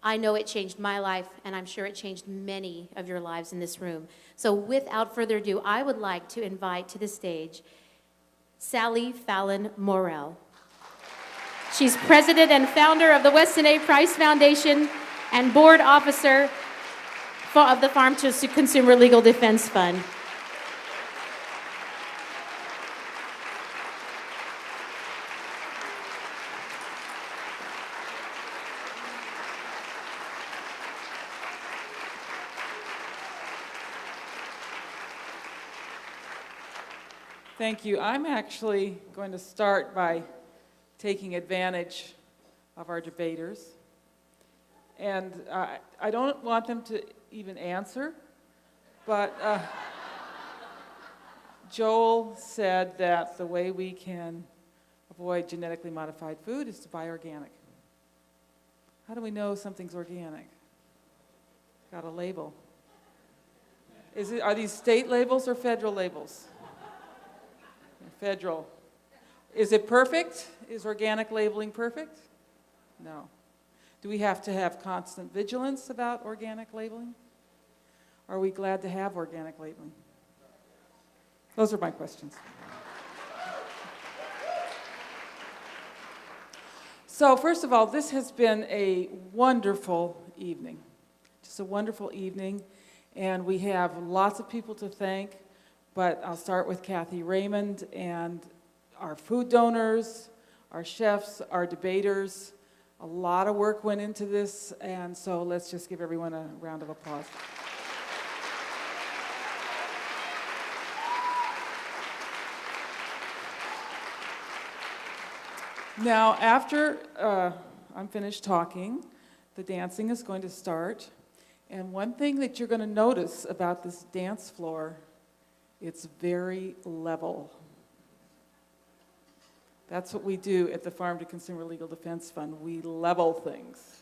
I know it changed my life, and I'm sure it changed many of your lives in this room. So without further ado, I would like to invite to the stage Sally Fallon Morell. She's president and founder of the Weston A. Price Foundation and board officer of the Farm to Consumer Legal Defense Fund. Thank you. I'm actually going to start by taking advantage of our debaters. And I don't want them to even answer, but Joel said that the way we can avoid genetically modified food is to buy organic. How do we know something's organic? Got a label. Are these state labels or federal labels? Federal. Is it perfect? Is organic labeling perfect? No. Do we have to have constant vigilance about organic labeling? Are we glad to have organic labeling? Those are my questions. So first of all, this has been a wonderful evening. Just a wonderful evening. And we have lots of people to thank. But I'll start with Kathy Raymond and our food donors, our chefs, our debaters. A lot of work went into this, and so let's just give everyone a round of applause. Now, after I'm finished talking, the dancing is going to start. And one thing that you're going to notice about this dance floor, it's very level. That's what we do at the Farm to Consumer Legal Defense Fund. We level things.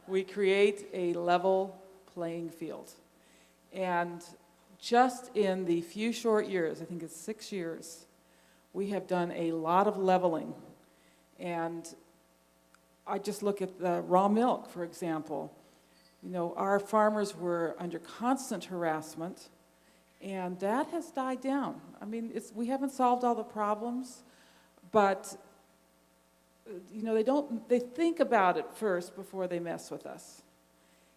We create a level playing field. And just in the few short years, I think it's 6 years, we have done a lot of leveling. And I just look at the raw milk, for example. You know, our farmers were under constant harassment, and that has died down. I mean, we haven't solved all the problems, but you know, they think about it first before they mess with us.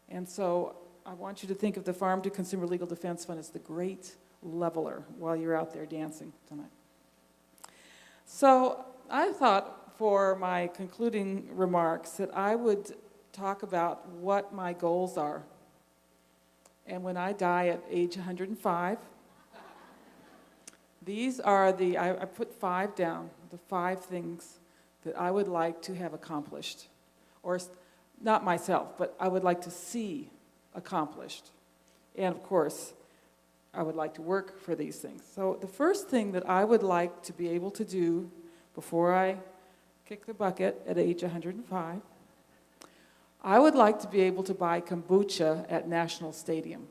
And so I want you to think of the Farm to Consumer Legal Defense Fund as the great leveler while you're out there dancing tonight. So I thought for my concluding remarks that I would talk about what my goals are. And when I die at age 105, these are I put 5 down, the 5 things that I would like to have accomplished. Or not myself, but I would like to see accomplished. And of course, I would like to work for these things. So the first thing that I would like to be able to do before I kick the bucket at age 105, I would like to be able to buy kombucha at National Stadium.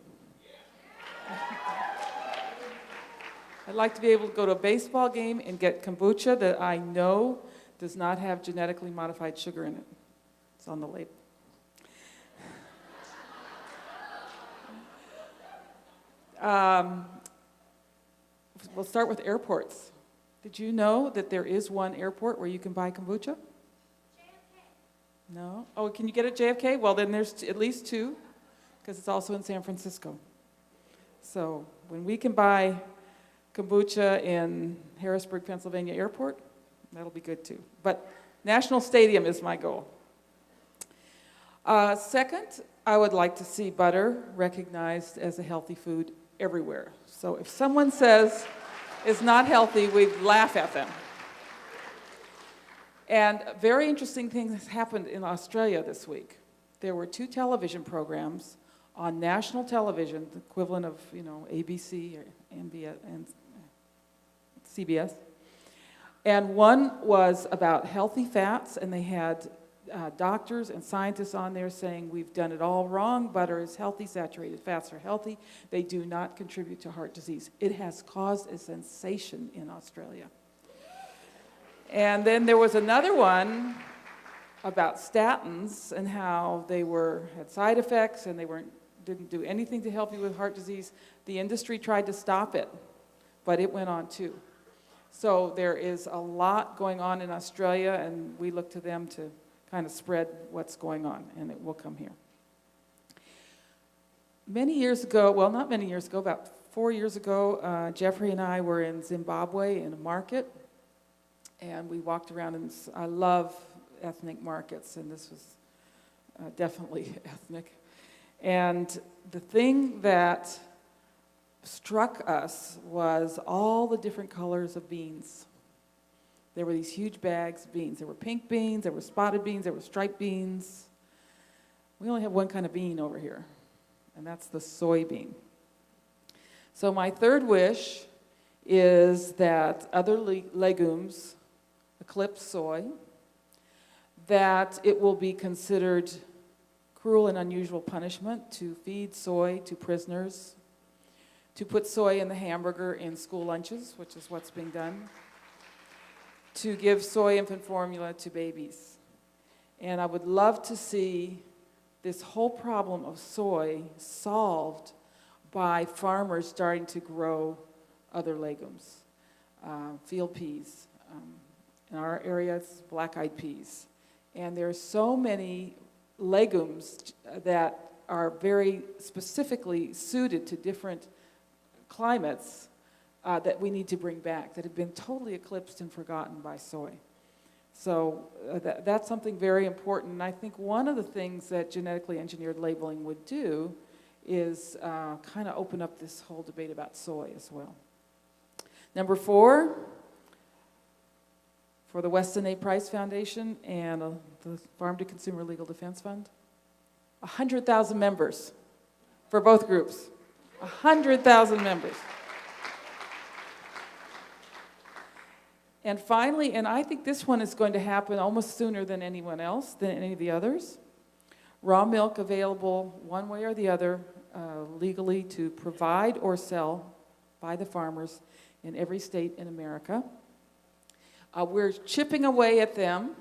I'd like to be able to go to a baseball game and get kombucha that I know does not have genetically modified sugar in it. It's on the label. We'll start with airports. Did you know that there is one airport where you can buy kombucha? No? Oh, can you get it at JFK? Well, then there's at least 2, because it's also in San Francisco. So when we can buy kombucha in Harrisburg, Pennsylvania airport, that'll be good too. But National Stadium is my goal. Second, I would like to see butter recognized as a healthy food everywhere. So if someone says it's not healthy, we laugh at them. And a very interesting thing has happened in Australia this week. There were 2 television programs on national television, the equivalent of, ABC or NBS and CBS. And one was about healthy fats, and they had doctors and scientists on there saying, we've done it all wrong, butter is healthy, saturated fats are healthy, they do not contribute to heart disease. It has caused a sensation in Australia. And then there was another one about statins and how they had side effects and they didn't do anything to help you with heart disease. The industry tried to stop it, but it went on too. So there is a lot going on in Australia, and we look to them to kind of spread what's going on, and it will come here. Many years ago, well, not many years ago, about 4 years ago, Jeffrey and I were in Zimbabwe in a market, and we walked around, and I love ethnic markets, and this was definitely ethnic. And the thing that struck us was all the different colors of beans. There were these huge bags of beans. There were pink beans, there were spotted beans, there were striped beans. We only have one kind of bean over here, and that's the soybean. So my third wish is that other legumes eclipse soy, that it will be considered cruel and unusual punishment to feed soy to prisoners, to put soy in the hamburger in school lunches, which is what's being done, to give soy infant formula to babies. And I would love to see this whole problem of soy solved by farmers starting to grow other legumes, field peas. In our area, it's black-eyed peas. And there are so many legumes that are very specifically suited to different climates that we need to bring back, that have been totally eclipsed and forgotten by soy. So that's something very important. And I think one of the things that genetically engineered labeling would do is kind of open up this whole debate about soy as well. Number 4, for the Weston A. Price Foundation and the Farm to Consumer Legal Defense Fund, 100,000 members for both groups. 100,000 members. And finally, and I think this one is going to happen almost sooner than anyone else, than any of the others, raw milk available one way or the other legally to provide or sell by the farmers in every state in America. We're chipping away at them.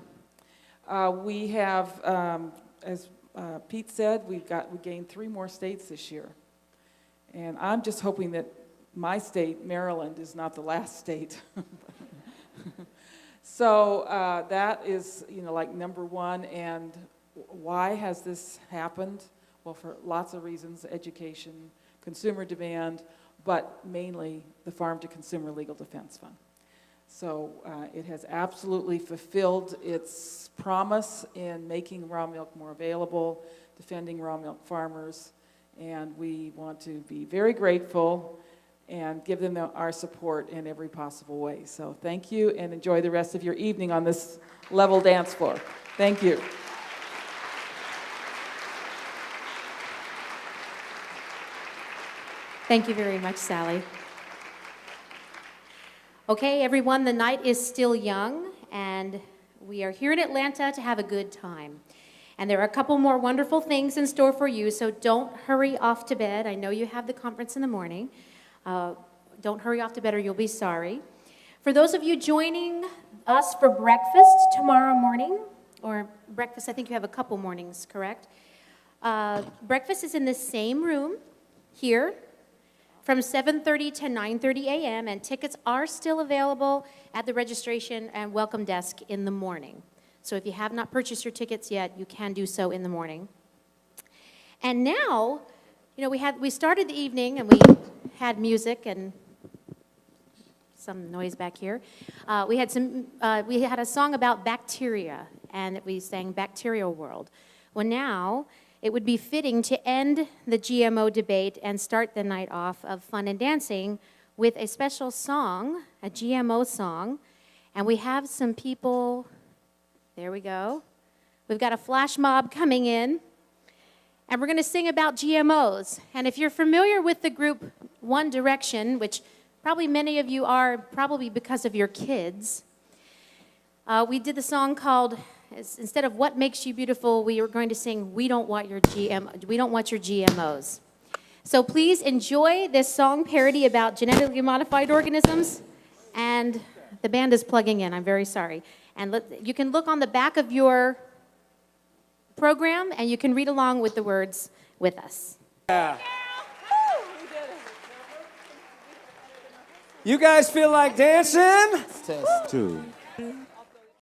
We have, as Pete said, we gained 3 more states this year. And I'm just hoping that my state, Maryland, is not the last state. So that is, like number 1. And why has this happened? Well, for lots of reasons: education, consumer demand, but mainly the Farm to Consumer Legal Defense Fund. So it has absolutely fulfilled its promise in making raw milk more available, defending raw milk farmers, and we want to be very grateful and give them our support in every possible way. So thank you, and enjoy the rest of your evening on this level dance floor. Thank you. Thank you very much, Sally. Okay, everyone, the night is still young, and we are here in Atlanta to have a good time. And there are a couple more wonderful things in store for you, so don't hurry off to bed. I know you have the conference in the morning. Don't hurry off to bed or you'll be sorry. For those of you joining us for breakfast tomorrow morning, or breakfast, I think you have a couple mornings, correct? Breakfast is in the same room here, from 7:30 to 9:30 a.m., and tickets are still available at the registration and welcome desk in the morning. So if you have not purchased your tickets yet, you can do so in the morning. And now, we started the evening and we had music and some noise back here. We had a song about bacteria, and we sang Bacterial World. Well, now it would be fitting to end the GMO debate and start the night off of fun and dancing with a special song, a GMO song. And we have some people, there we go. We've got a flash mob coming in. And we're going to sing about GMOs. And if you're familiar with the group One Direction, which probably many of you are, probably because of your kids, we did the song called, instead of What Makes You Beautiful, we were going to sing We Don't Want Your GMOs. So please enjoy this song parody about genetically modified organisms. And the band is plugging in, I'm very sorry. And you can look on the back of your program, and you can read along with the words with us. Yeah. You guys feel like dancing? Test 2.